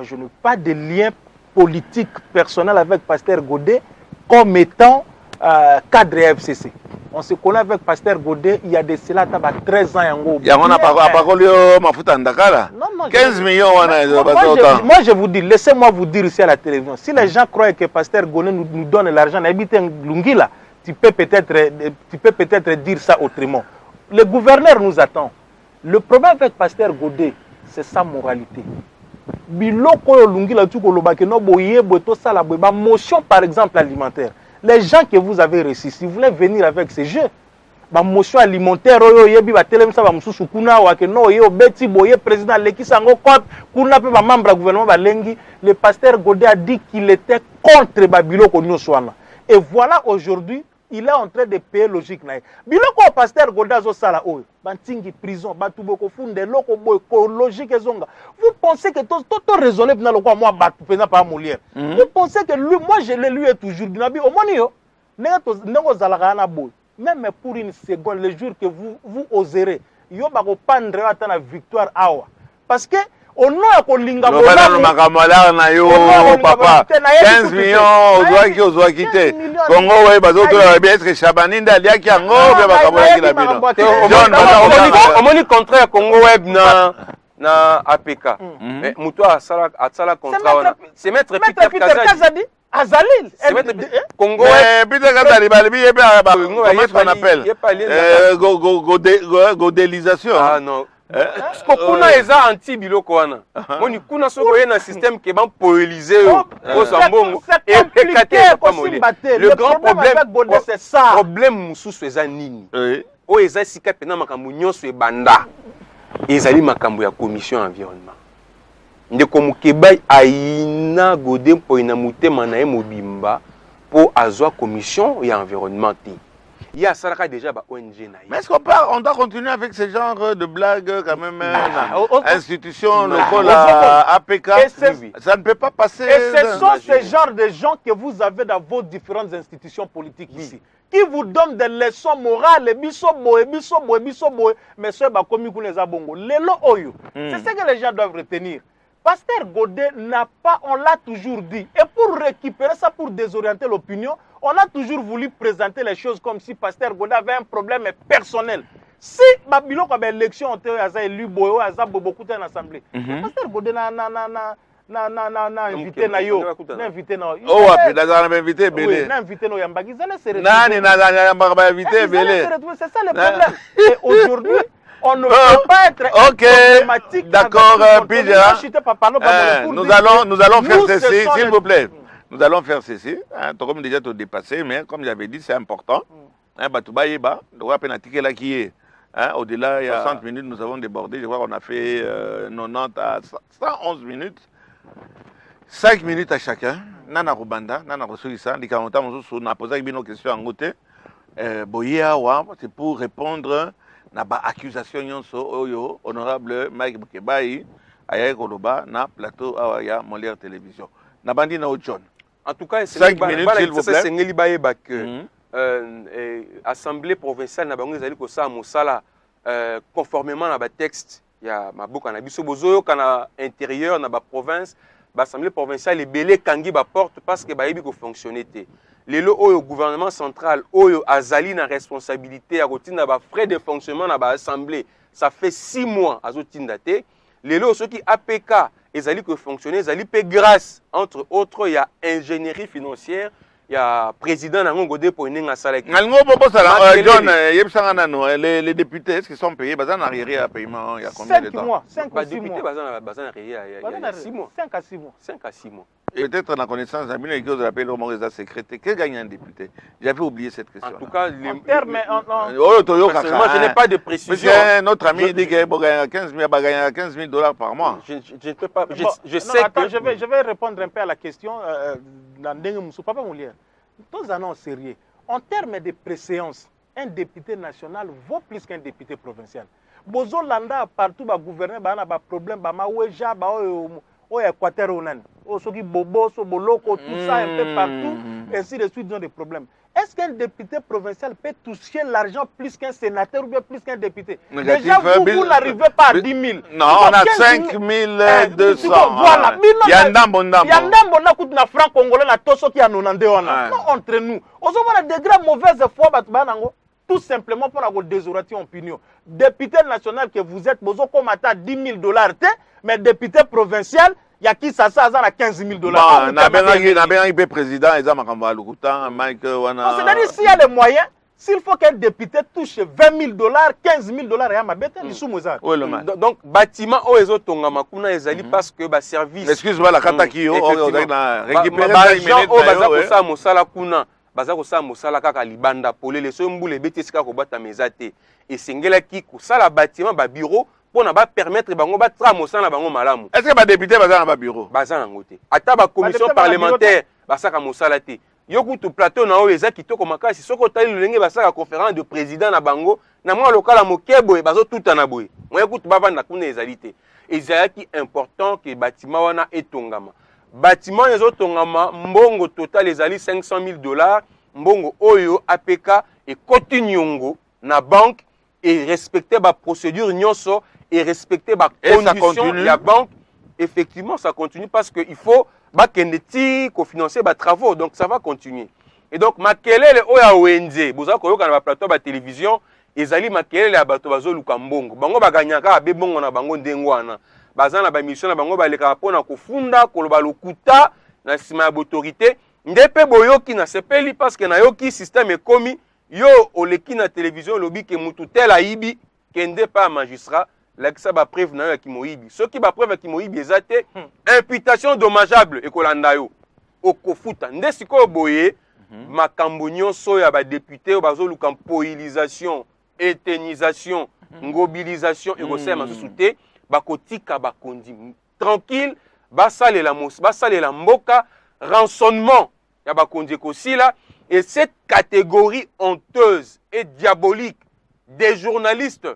je n'ai pas de lien politique personnel avec Pasteur Godet comme étant cadre FCC. On se connaît avec Pasteur Godet il y a de cela 13 ans. Il y a 15 millions. Moi, je vous dis, laissez-moi vous dire ici à la télévision. Si les gens croient que Pasteur Godet nous donne l'argent, tu peux peut-être dire ça autrement. Le gouverneur nous attend. Le problème avec Pasteur Godet, c'est sa moralité. Motion par exemple alimentaire. Les gens que vous avez reçus, si vous voulez venir avec ces jeux, motion alimentaire, le pasteur Godet a dit qu'il était contre Babilo. Et voilà aujourd'hui, il est en train de payer logique. Biloko pasteur Godazo Sala Oyo, Bantingi prison, Batuboko Funde, Loko Boy, logique et zonga. Vous pensez que tout raisonné dans le quoi moi Batu Pena par Molière. Vous pensez que lui, moi je l'ai lu toujours Dinabi au monio, Nego Zalagana Boy. Même pour une seconde, le jour que vous oserez, yo bako pendre atana victoire awa. Parce que au nom ya kolinga bolamu makamala na yo papa 15 millions ozwaki ozwaki te Congo we bazotola bien est-ce que Chabaninda aliaki yango bien bakabolaki la bino John omoni contrat ya Congo Web na APK mais muto asala contrat wana c'est maître Peter Kazadi Azalil Congo Peter Kazadi balibi yebe comment est-ce qu'on appelle godélisation ah non parce que kuna eza anti biloko wana moni kuna soko ye na système ke ban poéliser au sambongo et pécaté pas molé le grand problème c'est ça problème mususu eza nini o eza sika pena makambo nyonso ebanda ezali makambo ya commission environnement ndeko Mukebai aina godé po ina mutema na ye mobimba po azwa commission ya environnement te. Il y a ça déjà bah ONG na. Mais est-ce on doit continuer avec ce genre de blagues quand même institution locale APK ça ne peut pas passer. Et ce sont ces genres de gens que vous avez dans vos différentes institutions politiques ici qui vous donnent des leçons morales biso boy mais ce ba komi kuneza bongo lelo oyo. C'est ce que les gens doivent retenir. Pasteur Godé n'a pas, on l'a toujours dit. Et pour récupérer ça, pour désorienter l'opinion, on a toujours voulu présenter les choses comme si Pasteur Godé avait un problème personnel. Si Babylon comme élection on a élu Boyo, a beaucoup dans l'assemblée. Pasteur Godé n'a invité na yo, n'a invité na. Oh ouais, n'a invité Belé. N'a invité no Yambagi, ça ne serait. N'a invité Belé. C'est ça le problème. Et aujourd'hui on ne peut pas être problématique. D'accord, Pidja. Nous allons faire ceci, s'il vous plaît. Nous allons faire ceci. Comme déjà tout dépassé, mais comme j'avais dit, c'est important. Au-delà, il y a 60 minutes, nous avons débordé. Je crois qu'on a fait 90 à 111 minutes. 5 minutes à chacun. Nana Rubanda, Nana Rosoïsa, on a posé une question en côté. C'est pour répondre na ba accusation nyonso oyo honorable Mike Mukebai aya koloba na plateau ya Molière Télévision na bandi na John. En tout cas, 5 minutes s'il vous plaît. C'est ngeli baye ba que assemblée provinciale na bango ezali ko sa mosala conformément na ba texte ya maboka na biso bozoyo kana intérieur na ba province ba assemblée provinciale ebele kangi ba porte parce que ba yebi ko fonctionner te. Lelo oyo gouvernement central oyo azali na responsabilité à rotina ba frais de fonctionnement na ba assemblée ça fait 6 mois azotinda te lelo ceux qui APK ezali que fonctionner ezali pe grâce entre autres il y a ingénierie financière il y a président nango Godé pour ninga sala ki ngalngo bobo sala John yebsanga nano les députés est-ce qu'ils sont payés bazan arriéré à paiement il y a combien de temps 5 ou 6 mois bazan arriéré il y a 6 mois 5 à 6 mois 5 à 6 mois. Peut-être dans la connaissance d'un milieu qui appelle au Moreza secrétaire. Quel gagne un député? J'avais oublié cette question. En tout cas, personnellement, je n'ai pas de précision. Monsieur, notre ami dit qu'il gagner 15 000 dollars par mois. Je ne peux pas. Je sais que. Je vais répondre un peu à la question. Papa Moulière, tous en sérieux. En termes de préséance, un député national vaut plus qu'un député provincial. Bozo Landa, partout, le gouvernement a un problème. Au Équateur, au Soki Bobo, Soboloko, tout ça, un peu partout, et ainsi de suite, ils ont des problèmes. Est-ce qu'un député provincial peut toucher l'argent plus qu'un sénateur ou bien plus qu'un député? Déjà, vous n'arrivez pas à 10 000. Non, on a 5 200. Voilà. Yandambo coûte na franc congolais, na toso qui a 90. Non, entre nous. On a des degrés mauvaises foi, tout simplement pour avoir désorienter l'opinion. Député national que vous êtes, vous avez 10 000 dollars, mais député provincial, il y a qui ça a 15 000 dollars. Non, il président, Mike. C'est-à-dire, s'il y a des moyens, s'il faut qu'un député touche 20 000 dollars, 15 000 dollars, il y a ma bête, donc, bâtiment, parce que le service. Excuse-moi, la Kataki, baza kosala mosala kaka libanda polele so mbule betesika ko bata mezate esengela ki kosala bâtiment ba bureau pona ba permettre bango ba tra mosala bango malamu. Est-ce que ba député baza na ba bureau baza na ngote ata ba commission parlementaire basaka mosala te yokutu plateau na o eza kitoko makasi soko tali lolenge basaka conférence de président na bango na mwa lokala mokebo bazo tuta na boye moya kutu baba na kuna ezalité ezalaki important que bâtiment wana etongama. Bâtiment les autres mbongo total ezali 500 000 dollars mbongo oyo APK et continuongo na banque et respecter ba procédure nyonso et respecter ba condition ya banque effectivement, ça continue parce qu'il faut financer les travaux. Donc, ça va continuer. Et donc, makelele oya wenze, boza koyoka na plateau ba télévision, ezali makelele ya bato bazo luka mbongo. Bango baganyaka be bongo na bango ndengwana. Baza na ba mission na bango baleka pona kofunda koloba lokuta na sima ya autorité. Ndepe boyoki na sepeli parce que na yoki système ekomi yo oleki na télévision lobi ke mutu tel aibi kende pa magistrat la ki sa ba preuve na yo ki moyibi. Ce qui ba preuve ki moyibi ezate imputation dommageable ekolanda yo okofuta. Nde siko boye makambo nyonso ya ba député o bazoluka mpoilisation, éteinisation, mobilisation ekosema susu te bakotika bakondi tranquille basalela mboka rançonnement ya bakondi kosila. Et cette catégorie honteuse et diabolique des journalistes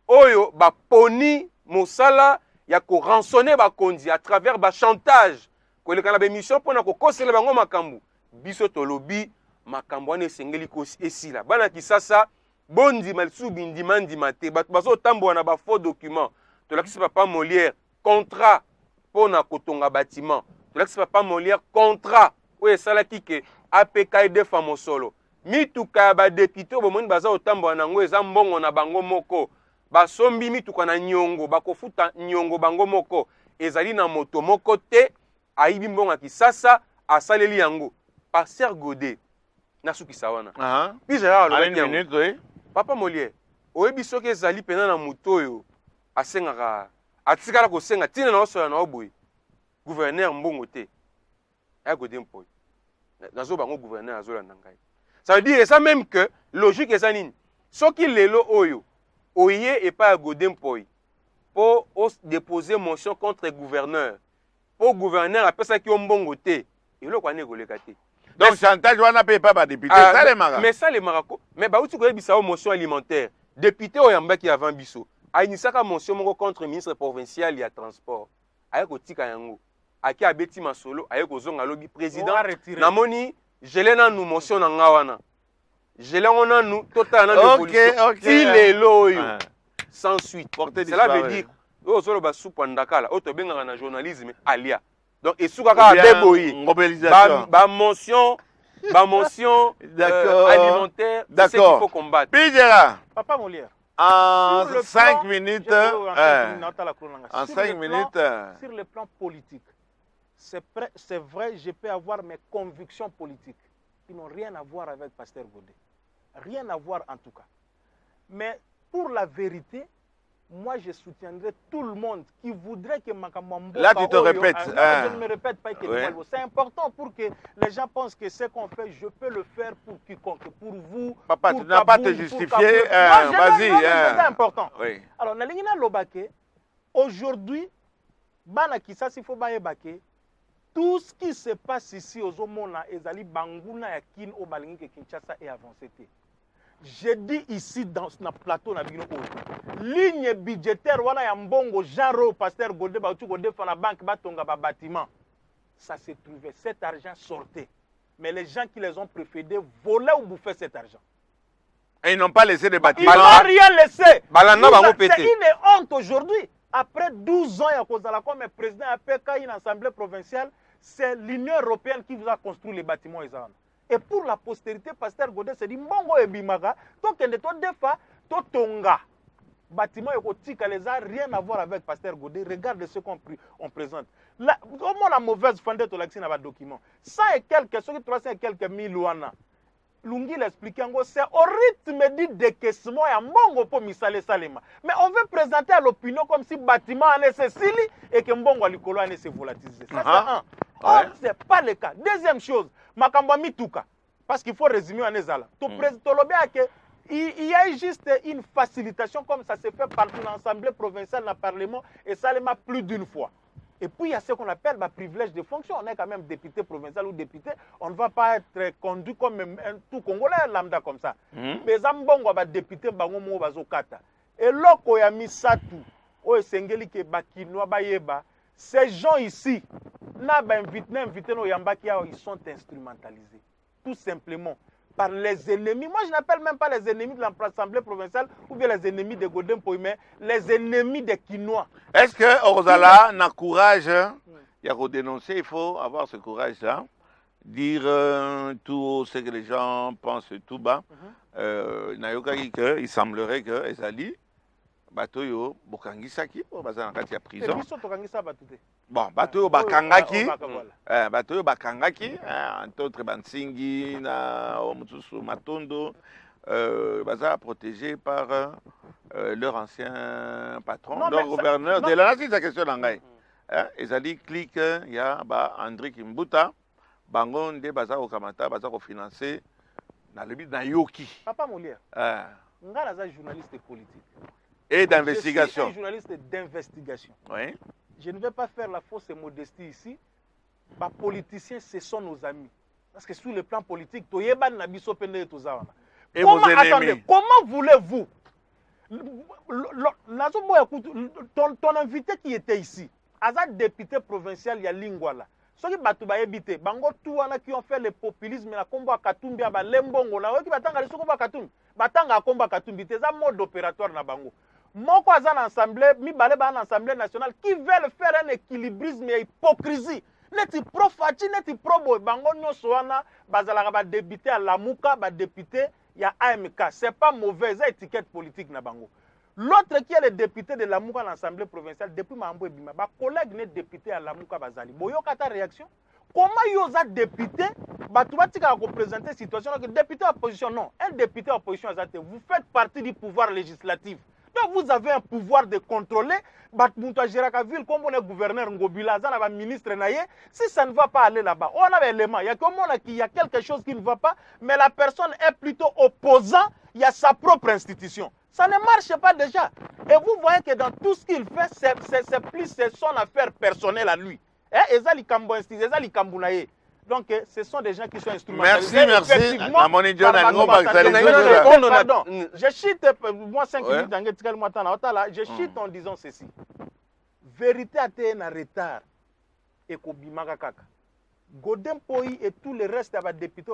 oyo baponi mosala ya ko rançonner bakondi à travers ba chantage ko le kana ba émission pona ko kosela bango makambu biso tolobi makambo ane sengeli ko esila bana kisasa bondi malsu bindi mandi mate bato bazo tambo na ba faux document to lakisi papa Molière contrat pona kotonga bâtiment to lakisi papa Molière contrat oyo sala kike APK de famosolo mituka ba député bomoni baza otambo nango eza mbongo na bango moko basombi mituka na nyongo bakofuta nyongo bango moko ezali na moto moko te aibi mbongo kisasa asaleli yango Pasteur Godé na suki sawana puis j'ai papa Molière oyebi soki ezali pena na moto oyo asengaka atikala kosenga tina na osola na oboyi gouverneur mbongo te ya Godé Mpoyi nazo bango gouverneur azolanda ngai. Ça veut dire ça même que logique est nini soki lelo oyo oye et pas Godé Mpoyi pour déposer motion contre le gouverneur pour gouverneur après ça qui mbongo te eloko ane koleka te. Donc chantage wana paye pas ba député ça les marako. Mais ça les marako mais ba uti ko yebisa motion alimentaire député oyambaki avant biso ainisaka motion moko contre ministre provincial ya transport ayako tika yango aki abeti masolo ayeko zonga lobi président namoni gelena nous motion na ngawana gelena nous total na l'évolution ti lelo oyo sans suite. Cela veut dire o solo ba supandakala o to bengaka na journalisme alia. Donc esukaka beboyi ba motion alimentaire c'est ce qu'il faut combattre. Pidera papa Molière en 5 minutes en 5 minutes sur le plan politique c'est vrai, je peux avoir mes convictions politiques qui n'ont rien à voir avec Pasteur Godé. Rien à voir en tout cas. Mais pour la vérité, moi je soutiendrai tout le monde qui voudrait que Makamambo... Là tu te répètes. Je ne me répète pas. Oui. C'est important pour que les gens pensent que ce qu'on fait, je peux le faire pour quiconque. Pour vous, papa, pour tu n'as pas te justifier. Vas-y. C'est important. Oui. Alors, Nalingina Lobake, aujourd'hui, Bana Kisasi Fobaye Bake, tout ce qui se passe ici aux Omona, Ezali Banguna Yakin au Balingi Kinshasa est avancé. Je dis ici dans ce plateau, ligne budgétaire, wana ya mbongo, genre Pasteur Godé, Godé, la banque, Batonga, bâtiment. Ça s'est trouvé, cet argent sortait. Mais les gens qui les ont préférés volaient ou bouffaient cet argent. Et ils n'ont pas laissé de bâtiments. Ils n'ont rien laissé. C'est une honte aujourd'hui. Après 12 ans, il y a comme président APK, une assemblée provinciale, c'est l'Union européenne qui vous a construit les bâtiments. Et pour la postérité, Pasteur Godé s'est dit, Mbongo et Bimaga, donc il y a des fois, Totonga, bâtiment érotique, les a rien à voir avec Pasteur Godé. Regarde ce qu'on présente. Comment la mauvaise fondée de l'accès dans le document 100 et quelques, 300 et quelques mille ouana. Lungi l'explique, c'est au rythme dit décaissement et à Mbongo pour Misale Salema. Mais on veut présenter à l'opinion comme si le bâtiment en est cécile et que Mbongo à l'école en est volatilisé. Ça, c'est un. Or, ce n'est pas le cas. Deuxième chose, Makamba Mituka, parce qu'il faut résumer en Ezala. Il y a juste une facilitation comme ça se fait partout dans l'Assemblée provinciale, dans le Parlement, et ça les m'a plus d'une fois. Et puis il y a ce qu'on appelle le privilège de fonction. On est quand même député provincial ou député. On ne va pas être conduit comme un tout Congolais lambda comme ça. Mais Zambongo va député Bangomo Bazokata. Et loko ya misatu, o sengeli ke bakinoa bayeba. Ces gens ici, ils sont instrumentalisés. Tout simplement. par les ennemis. Moi, je n'appelle même pas les ennemis de l'Assemblée provinciale ou bien les ennemis de Godin Poy, mais les ennemis des Quinois. Est-ce que Ozala n'a courage, il y a qu'à dénoncer, il faut avoir ce courage-là, dire tout ce que les gens pensent tout bas. Il semblerait que Ezali, Batoyo, Bokangisaki, Bazanakati à prison. Bon, Batoyo Bakangaki, Batoyo Bakangaki, entre autres Bansingi, Omutusu Matondo, Baza protégé par leur ancien patron, leur gouverneur. De là, c'est sa question d'Angaï. Ezali clique, il y a André Kimbuta, Bangon de Baza Okamata, Baza financer dans le but d'un Yoki. Papa Molière, Nga est journaliste politique. Et d'investigation. Je suis un journaliste d'investigation. Oui. Je ne vais pas faire la fausse modestie ici. Les politiciens, ce sont nos amis. Parce que sur le plan politique, et vos ennemis. Attendez, comment voulez-vous ton invité qui était ici, Azad député provincial, il y a Lingwala. Ceux qui battent habité, bango tout qui ont fait le populisme, la combat Katumbi, ba lembongo, la qui batanga le combat Katumbi, batanga combat Katumbi, c'est un mode opératoire na bango. Moko azan assemblée, mi balé ban assemblée nationale qui veulent faire un équilibrisme et hypocrisie. Neti pro fachi, neti pro boy, bango nyonso wana bazala ba député à Lamuka, ba député il y a AMK, c'est pas mauvaise étiquette politique na bango. L'autre qui est le député de Lamouka à l'Assemblée provinciale, depuis Mambo Ebima, ma collègue n'est député à Lamouka Bazali. Boyo kata réaction. Comment yosa député, tu vas représenter cette situation, que député opposition, non. Un député opposition, vous faites partie du pouvoir législatif. Donc vous avez un pouvoir de contrôler. Ville, comme on est gouverneur Ngobila, ministre Naye, si ça ne va pas aller là-bas, on a l'élément. Il y a quelque chose qui ne va pas, mais la personne est plutôt opposant, il y a sa propre institution. Ça ne marche pas déjà. Et vous voyez que dans tout ce qu'il fait, c'est plus son affaire personnelle à lui. Donc, ce sont des gens qui sont instrumentalisés. Merci. Pardon. Je chite, moi 5 minutes, je chite en disant ceci. Vérité a été un retard. Et Kobimagakaka. Godin Poy et tout le reste des députés,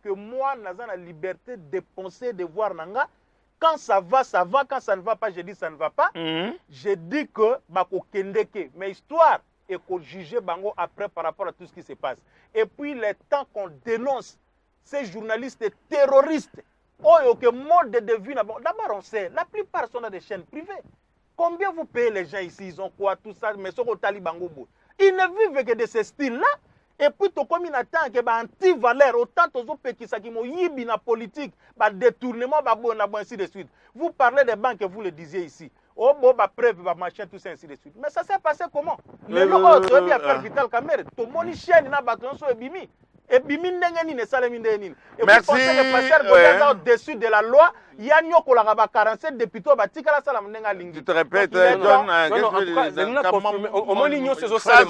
que moi, j'ai la liberté de penser, de voir Nanga. Quand ça va, ça va. Quand ça ne va pas, je dis ça ne va pas. Je dis que Bako Kendeke, mais histoire et qu'on juge Bango après par rapport à tout ce qui se passe. Et puis, le temps qu'on dénonce ces journalistes terroristes, que mode de vie, d'abord on sait, la plupart sont dans des chaînes privées. Combien vous payez les gens ici? Ils ont quoi, tout ça, mais sur Talibango. Ils ne vivent que de ce style-là. Et puis, comme il attend que anti-valeur, autant aux autres qui sont yibi na politique, détournement, ainsi de suite. Vous parlez des banques, vous le disiez ici. Oh, bon, preuve, machin, tout ça, ainsi de suite. Mais ça s'est passé comment? Le logo, tu as bien faire Vital Kamer. Ton moni chaîne, na bâton sur Ebimi. Ebimi n'engeni ne salemi n'engeni. Et vous pensez que passer Godin au-dessus de la loi, il y a nyoko la raba 47 députés, batika la salam n'enga lingi. Tu te répètes, John, au moins l'union c'est social.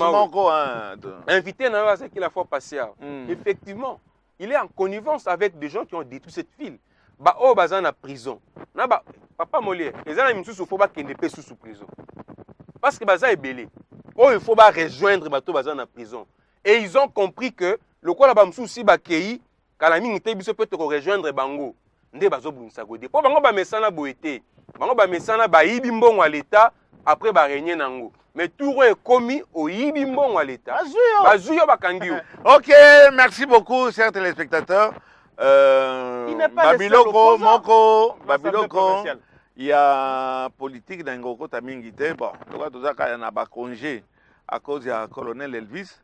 Invité dans ce qu'il a fait passer. Effectivement, il est en connivence avec des gens qui ont détruit cette ville. Bah oh bazan en prison. Na ba papa Molière, les gens ils faut pas qu'il ne paie sous prison. Parce que bazan est belé. Oh il faut pas rejoindre bateau bazan en prison. Et ils ont compris que le quoi là-bas si bakei kalami ngite biso peut te rejoindre bango. Nde bazo bunsa godé. Po bango ba mesana boete. Bango ba mesana ba yibi mbongo à l'état après ba régner nango. Mais tout est commis au yibi mbongo à l'état. Bazuyo bakangio. OK, merci beaucoup chers téléspectateurs. Babiloko, Moko, Babiloko, il y a politique dans Ngoko Tamingite. Bon, il y a un congé à cause du colonel Elvis.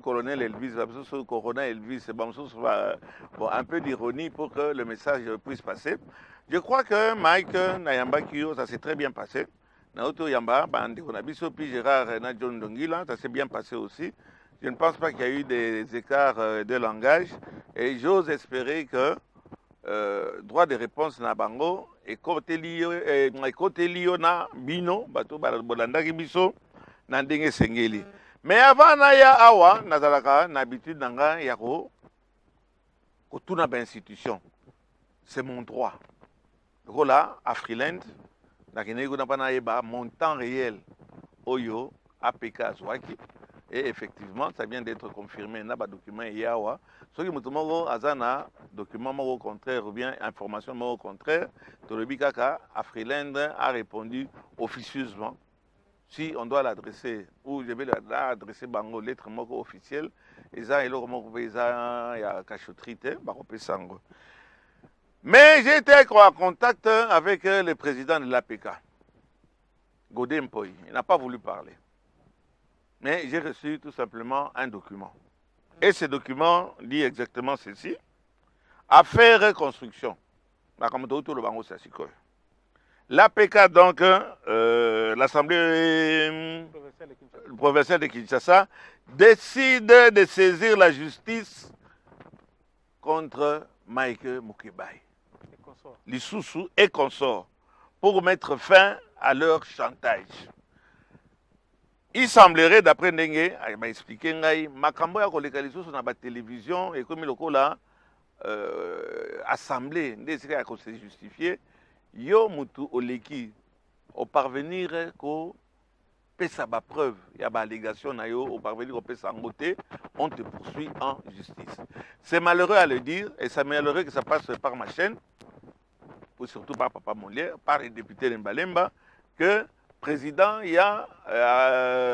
Colonel Elvis, Corona Elvis, bon, un peu d'ironie pour que le message puisse passer. Je crois que Mike Nayamba Kyo, ça s'est très bien passé. Naoto Yamba, Gérard John Dongila, ça s'est bien passé aussi. Je ne pense pas qu'il y a eu des écarts de langage et j'ose espérer que droit de réponse na bango et côté liyo na bino bato bolandaki biso na ndenge sengeli. Mais avant na ya awa nazalaka na habitude nanga ya ko tuna ba institution. C'est mon droit. Voilà à Freeland na kineko na pa na yeba montant réel oyo APK Zwaki. Et effectivement, ça vient d'être confirmé. N'a pas document yawa. Ce qui me azana document au contraire ou bien information au contraire. Tolobi Kaka Afriland a répondu officieusement. Si on doit l'adresser ou je vais l'adresser bango lettre moko officielle, et ça il y a cachotterie sango. Mais j'ai été en contact avec le président de l'APK, Godé Mpoy. Il n'a pas voulu parler. Mais j'ai reçu tout simplement un document. Et ce document dit exactement ceci. Affaire reconstruction. L'APK, donc, l'Assemblée provinciale de Kinshasa, décide de saisir la justice contre Mike Mukebai, Lisusu et consorts, pour mettre fin à leur chantage. Il semblerait, d'après Ndenge, il m'a expliqué, makambo ya koleka lisusu na ba télévision et comme lokola assemblée ndesika ya ko se justifier yo mutu oleki au parvenir ko pesa ba preuve ya ba allégation na yo au parvenir ko pesa ngote, on te poursuit en justice. C'est malheureux à le dire et c'est malheureux que ça passe par ma chaîne, ou surtout par Papa Molière, par les députés de Mbalemba, que président, il y a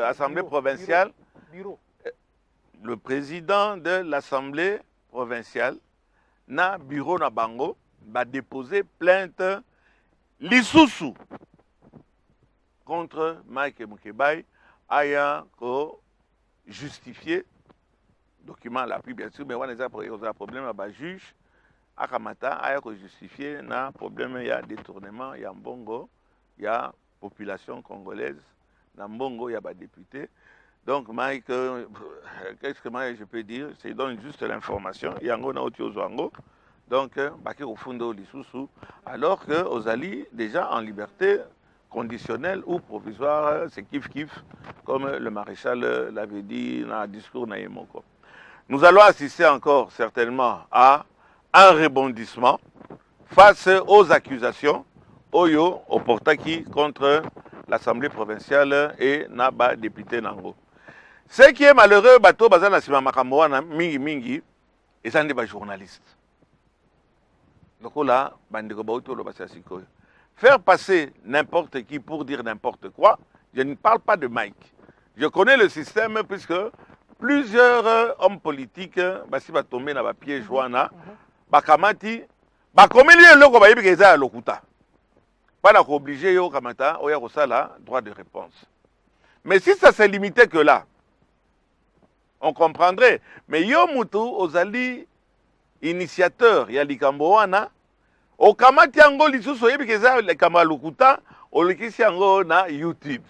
Assemblée provinciale, le président de l'Assemblée provinciale, na bureau na bango, va déposer plainte Lisusu contre Mike Mukebai, ayant justifié, document à l'appui bien sûr, mais on a un problème à juge, à Kamata, ayant justifié, na problème, il y a détournement, il y a mbongo, il y a population congolaise, Nambongo, il y a des députés. Donc, Mike, qu'est-ce que moi je peux dire? C'est donne juste l'information. Il y a un autre. Donc, Baki au fond de Lisusu, alors que Ozali, déjà en liberté conditionnelle ou provisoire, c'est kiff-kiff, comme le maréchal l'avait dit dans le discours Naïmoko. Nous allons assister encore certainement à un rebondissement face aux accusations Oyo au Portaki contre l'Assemblée provinciale et Naba député Nango. Ce qui est malheureux, bateau bazana sima makamboana mingi mingi, et ça n'est pas journaliste. Donc là, bandeko baoto lo basasiko. Faire passer n'importe qui pour dire n'importe quoi, je ne parle pas de Mike. Je connais le système puisque plusieurs hommes politiques, basi ba tomber na ba pied joana, bakamati, bakomeli loko ba yebi keza lokuta. Pas obligé au Kamata, au Yarosala, droit de réponse. Mais si ça s'est limité que là, on comprendrait. Mais yo mutu ozali initiateur ya likamboana, au Kamati ango lisusu yebi keza le kamalukuta, au likisi ango na YouTube.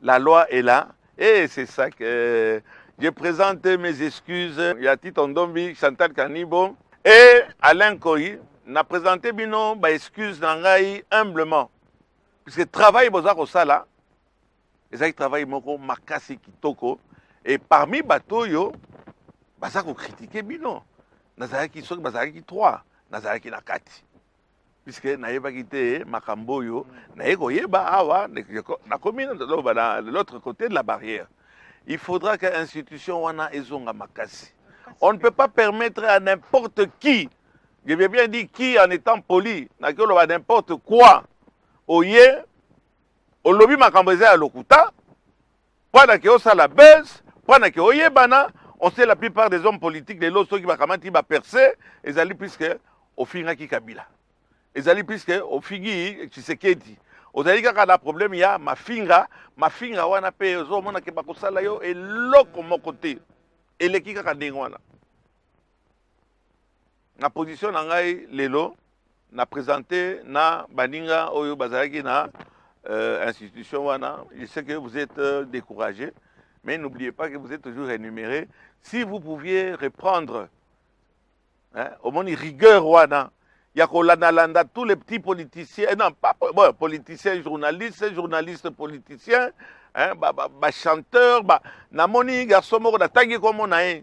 La loi est là et c'est ça que je présente mes excuses. Yati Tondombi, Chantal Kanibo et Alain Koyi. N'a présenté bino ba excuse nangai humblement puisque travail boza ko sala ezaki travail moko makasi kitoko et parmi bato yo baza ko critiquer bino nazaki soki bazaki 3 nazaki na kati puisque nayebaki te makambo yo nayeko yeba awa na commune de l'autre côté de la barrière. Il faudra que l'institution wana ezonga makasi. On ne peut pas permettre à n'importe qui, je vais bien dire qui en étant poli, n'importe quoi, oye, au lobby makambeze à lokuta, pendant que ça la buzz, pendant que oye bana, on sait la plupart des hommes politiques, les lots qui va percer, ils allaient puisque au finga qui Kabila. Ils allaient puisque au figi Tshisekedi. Aux alliés quand a problème il y a ma finga wana pe zo mona ke bakosala yo et loko mon côté. Et les qui ka ndengwana. Na position ngai lelo na présenté na baninga oyo bazalaki na institution wana. Je sais que vous êtes découragés, mais n'oubliez pas que vous êtes toujours énumérés. Si vous pouviez reprendre au moins rigueur wana, il y a tous les petits politiciens, non pas bon, politiciens, journalistes politiciens, hein, chanteurs, namoni garçon moko da tangi comme on a un.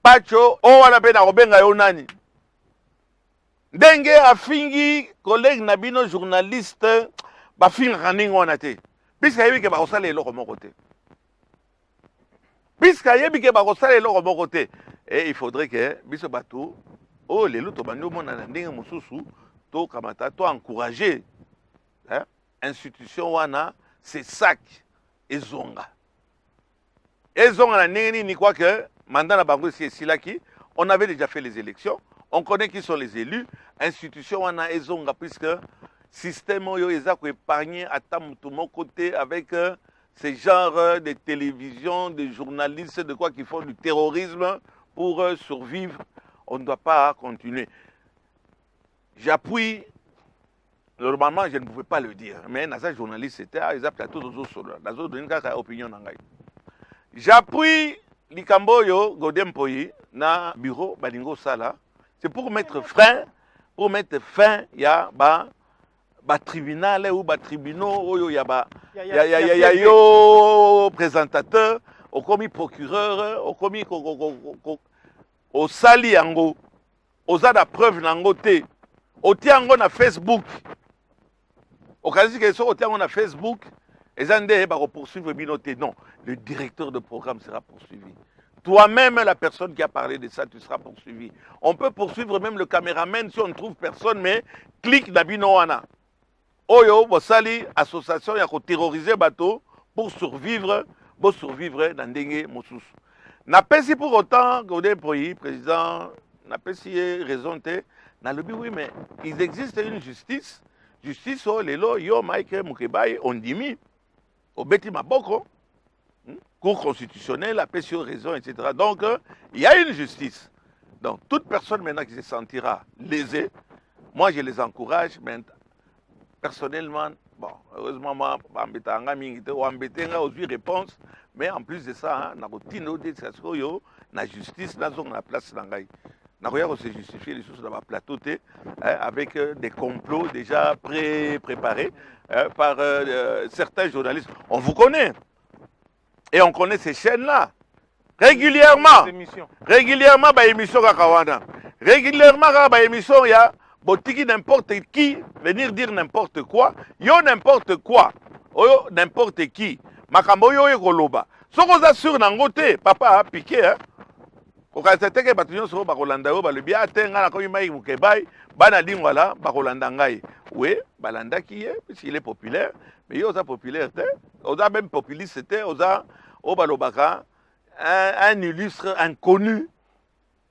Pacho, on wana pe na robenga yo nani. Ndenge afingi collègue nabino journaliste ba finga kaningo wana te. puisque yebi ke bakosala eloko moko te puisque yebi ke bakosala eloko moko te et il faudrait que biso bato oh lelo tobandi omona na ndenge mosusu tokamata toencourager institution wana c'est sac ezonga na ndenge nini quoi que mandat na bango esi esilaki on avait déjà fait les élections on connaît qui sont les élus institution wana ezonga puisque système oyo eza koépargner ata motu moko te avec ces genres de télévision, de journalistes, de quoi qui font du terrorisme pour survivre. On ne doit pas continuer. J'appuie, normalement je ne pouvais pas le dire, mais dans un journaliste c'était ils appellent tout aux autres, dans une opinion. J'appuie Likamboyo Godempoyi na bureau Balingo Sala, c'est pour mettre fin, il y a tribunal ou tribunaux, il y a yo présentateur, au commis procureur, au commis au sali yango, aux a la preuve nango te, au tiango na Facebook, au cas que so au tiango na Facebook, et zande ba poursuivre binoté non, le directeur de programme sera poursuivi. Toi-même, la personne qui a parlé de ça, tu seras poursuivi. On peut poursuivre même le caméraman si on ne trouve personne, mais clique d'abino wana. Oyo, bosali, association, yako terroriser bateau pour survivre dans dengue mosusu. N'a pas si pour autant, Godé Poyi, président, n'a pas si raison te, n'a le oui, mais il existe une justice. Justice, oh, lelo, yo, Mike, Mukebai, on dimi, au Beti Maboko, Cour constitutionnelle, la paix sur raison, etc. Donc, il y a une justice. Donc, toute personne maintenant qui se sentira lésée, moi je les encourage, mais personnellement, bon, heureusement, moi, je suis réponse, mais en plus de ça, la justice, la place, on se justifier les choses dans le plateau avec des complots déjà préparés par certains journalistes. On vous connaît. Et on connaît ces chaînes-là. Régulièrement, bah, émission Kakawana. Régulièrement, bah, émission, il y a botiki n'importe qui venir dire n'importe quoi. Yo n'importe quoi. Yo n'importe qui. Makambo yo ekoloba. Soko za sur nangote, papa a piqué, hein. Quand c'était que bataillon sur Bakolanda, le bien atteint à la communauté Mukebai, Banadin voilà, Bakolanda Ngai. Oui, Balanda qui est, puisqu'il est populaire, mais il y a populaire, on a même populiste, on a Obalobaka, un illustre inconnu,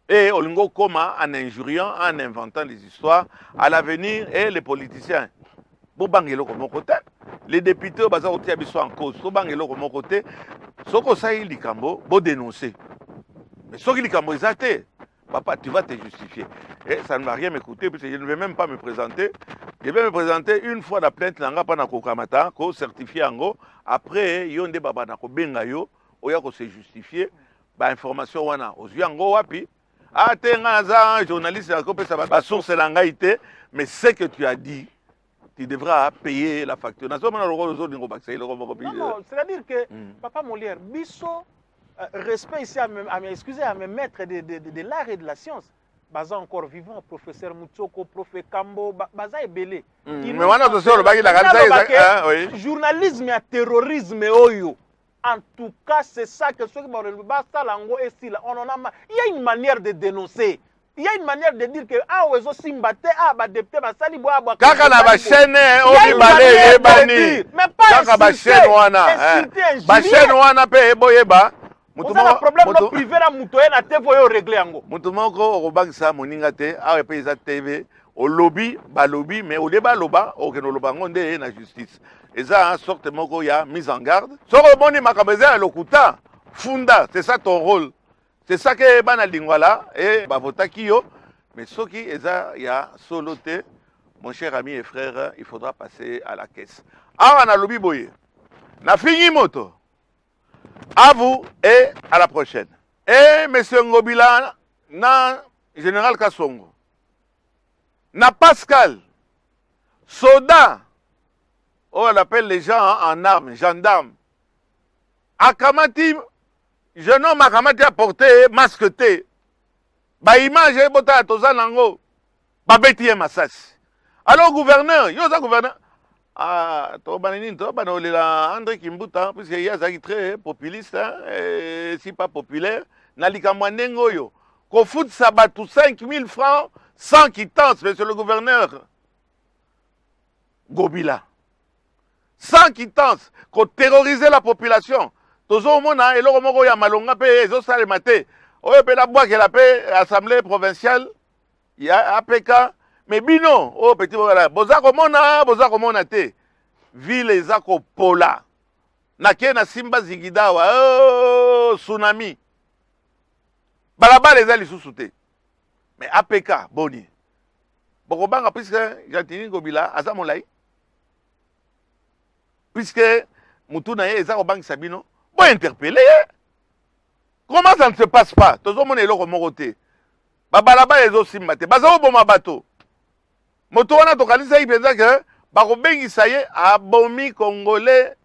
et Olingo Koma en injuriant, en inventant des histoires à l'avenir, et les politiciens. Bobangelo comme mon côté, les députés au Tiabiso en cause, Bobangelo comme mon côté, Soko Saï Likambo, bo dénoncer. Mais ce qui est papa, tu vas te justifier. Et ça ne va rien m'écouter, parce que je ne vais même pas me présenter. Je vais me présenter une fois la plainte, nanga pa na kokamata, ko certifié ango. Après, yonde baba na ko benga yo, oya ko se justifier. Ba information wana, ozu ango wapi. Ah, tenga za journaliste ko pe sa ba source langa ité, mais ce que tu as dit, tu devras payer la facture. Non, c'est-à-dire que papa Molière, biso respect ici à mes maîtres de l'art et de la science. Baza encore vivant, professeur Moutsoko, professeur Kambo, Baza est belé. Mais voilà, le journalisme et terrorisme, oyo. En tout cas, c'est ça que ceux qui m'ont on en a. Il y a une manière de dénoncer. Il y a une manière de dire que ah ozo simbate ah ba député ba sali boa ba kaka na ba chaîne o balé ebani mais pas kaka ba chaîne wana ba chaîne wana pe eboyeba. Mutu moko problème no privé na mutu na TV yo régler yango. Mutu moko o bagisa moninga te a pe za TV au lobby ba lobby mais au débat loba o keno loba ngonde na justice. Eza sorte moko ya mise en garde. Soko boni makabeza lokuta funda, c'est ça ton rôle. C'est ça que bana lingwala et bavotaki yo mais ce qui eza ya soloté mon cher ami et frère, il faudra passer à la caisse. Ah na lobby boye. Na fini moto. À vous et à la prochaine. Et monsieur Ngobila, na général Kassongo, na Pascal, Soda, on appelle les gens en armes, gendarmes. Akamati, jeune homme Akamati a porté masque T. Ba image bota tozanango, ba beti masas. Alors gouverneur, yosa gouverneur. Ah, to banini to banolela André Kimbuta puisque il y a zaki très populiste hein, et si pas populaire na likambo ndengo yo ko fout sabatu 5000 francs sans quittance monsieur le gouverneur Gobila sans quittance ko terroriser la population tozo mona eloko moko ya malonga pe ezo sale maté oyo pe la bois que la paix assemblée provinciale ya APK. Mais bino, oh petit voilà, boza komona te. Ville ezako pola. Nake na Simba Zingidawa, oh tsunami. Balabala ezali lisusu te. Mais APK boni. Bokobanga puisque Jantini Gobila aza molai. Puisque mutu na ye ezako bangisa bino, bo interpeller. Comment ça ne se passe pas? Tozo mona eloko moko te. Balabala ezo simba te. Baza oboma bato. Moto wana tokanisa yi penza ke bakobengisa ye abomi congolais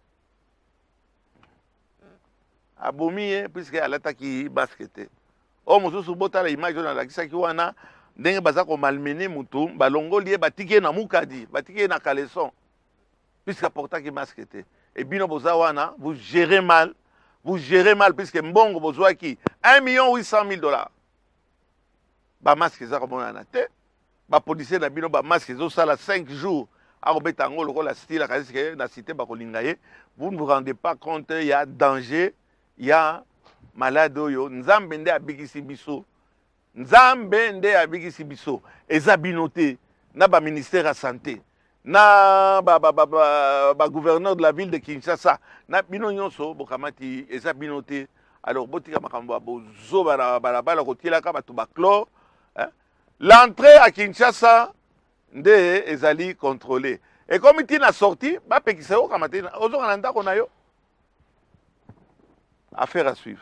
abomi ye puisque alataki basket. O mosusu botala image na lakisaki wana ndenge baza ko malmener mutu balongoli ye batiki na mukadi batiki na caleçon puisque aportaki basket. Et bino boza wana vous gérez mal puisque mbongo bozwaki 1,800,000 $. Ba masque za ko mona na te. Ba policier na bino ba masque zo sala 5 jours a robeta ngolo ko la style kasi que na cité ba kolinga ye. Vous ne vous rendez pas compte, il y a danger, il y a malade yo nzambe nde abikisi biso eza binoté na ba ministère de santé na ba gouverneur de la ville de Kinshasa na bino nyonso bokamati eza binoté. Alors botika makambo bozo bala kotila ka batu ba clore. L'entrée à Kinshasa nde ezali contrôlée. Et comme il a sorti, ba pekisa o kamate ozo kananda kona yo. Affaire à suivre.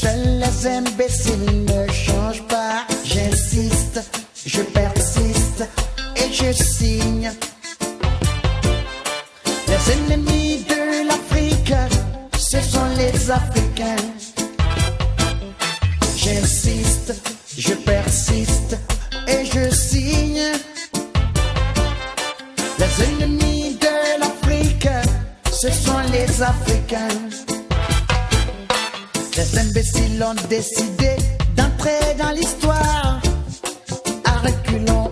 Seuls les imbéciles ne changent africains. J'insiste, je persiste et je signe. Les ennemis de l'Afrique, ce sont les Africains. Les imbéciles ont décidé d'entrer dans l'histoire. À reculons,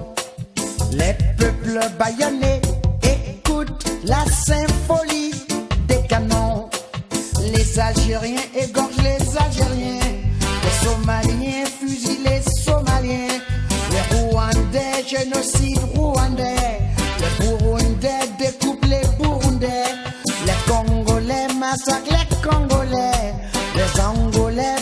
les peuples bâillonnés écoutent la symphonie des canons. Les Algériens égorgent les Algériens. Les Somaliens fusillent les Somaliens. Les Rwandais génocide rwandais. Les Burundais découpent les Burundais. Les Congolais massacrent les Congolais. Les Angolais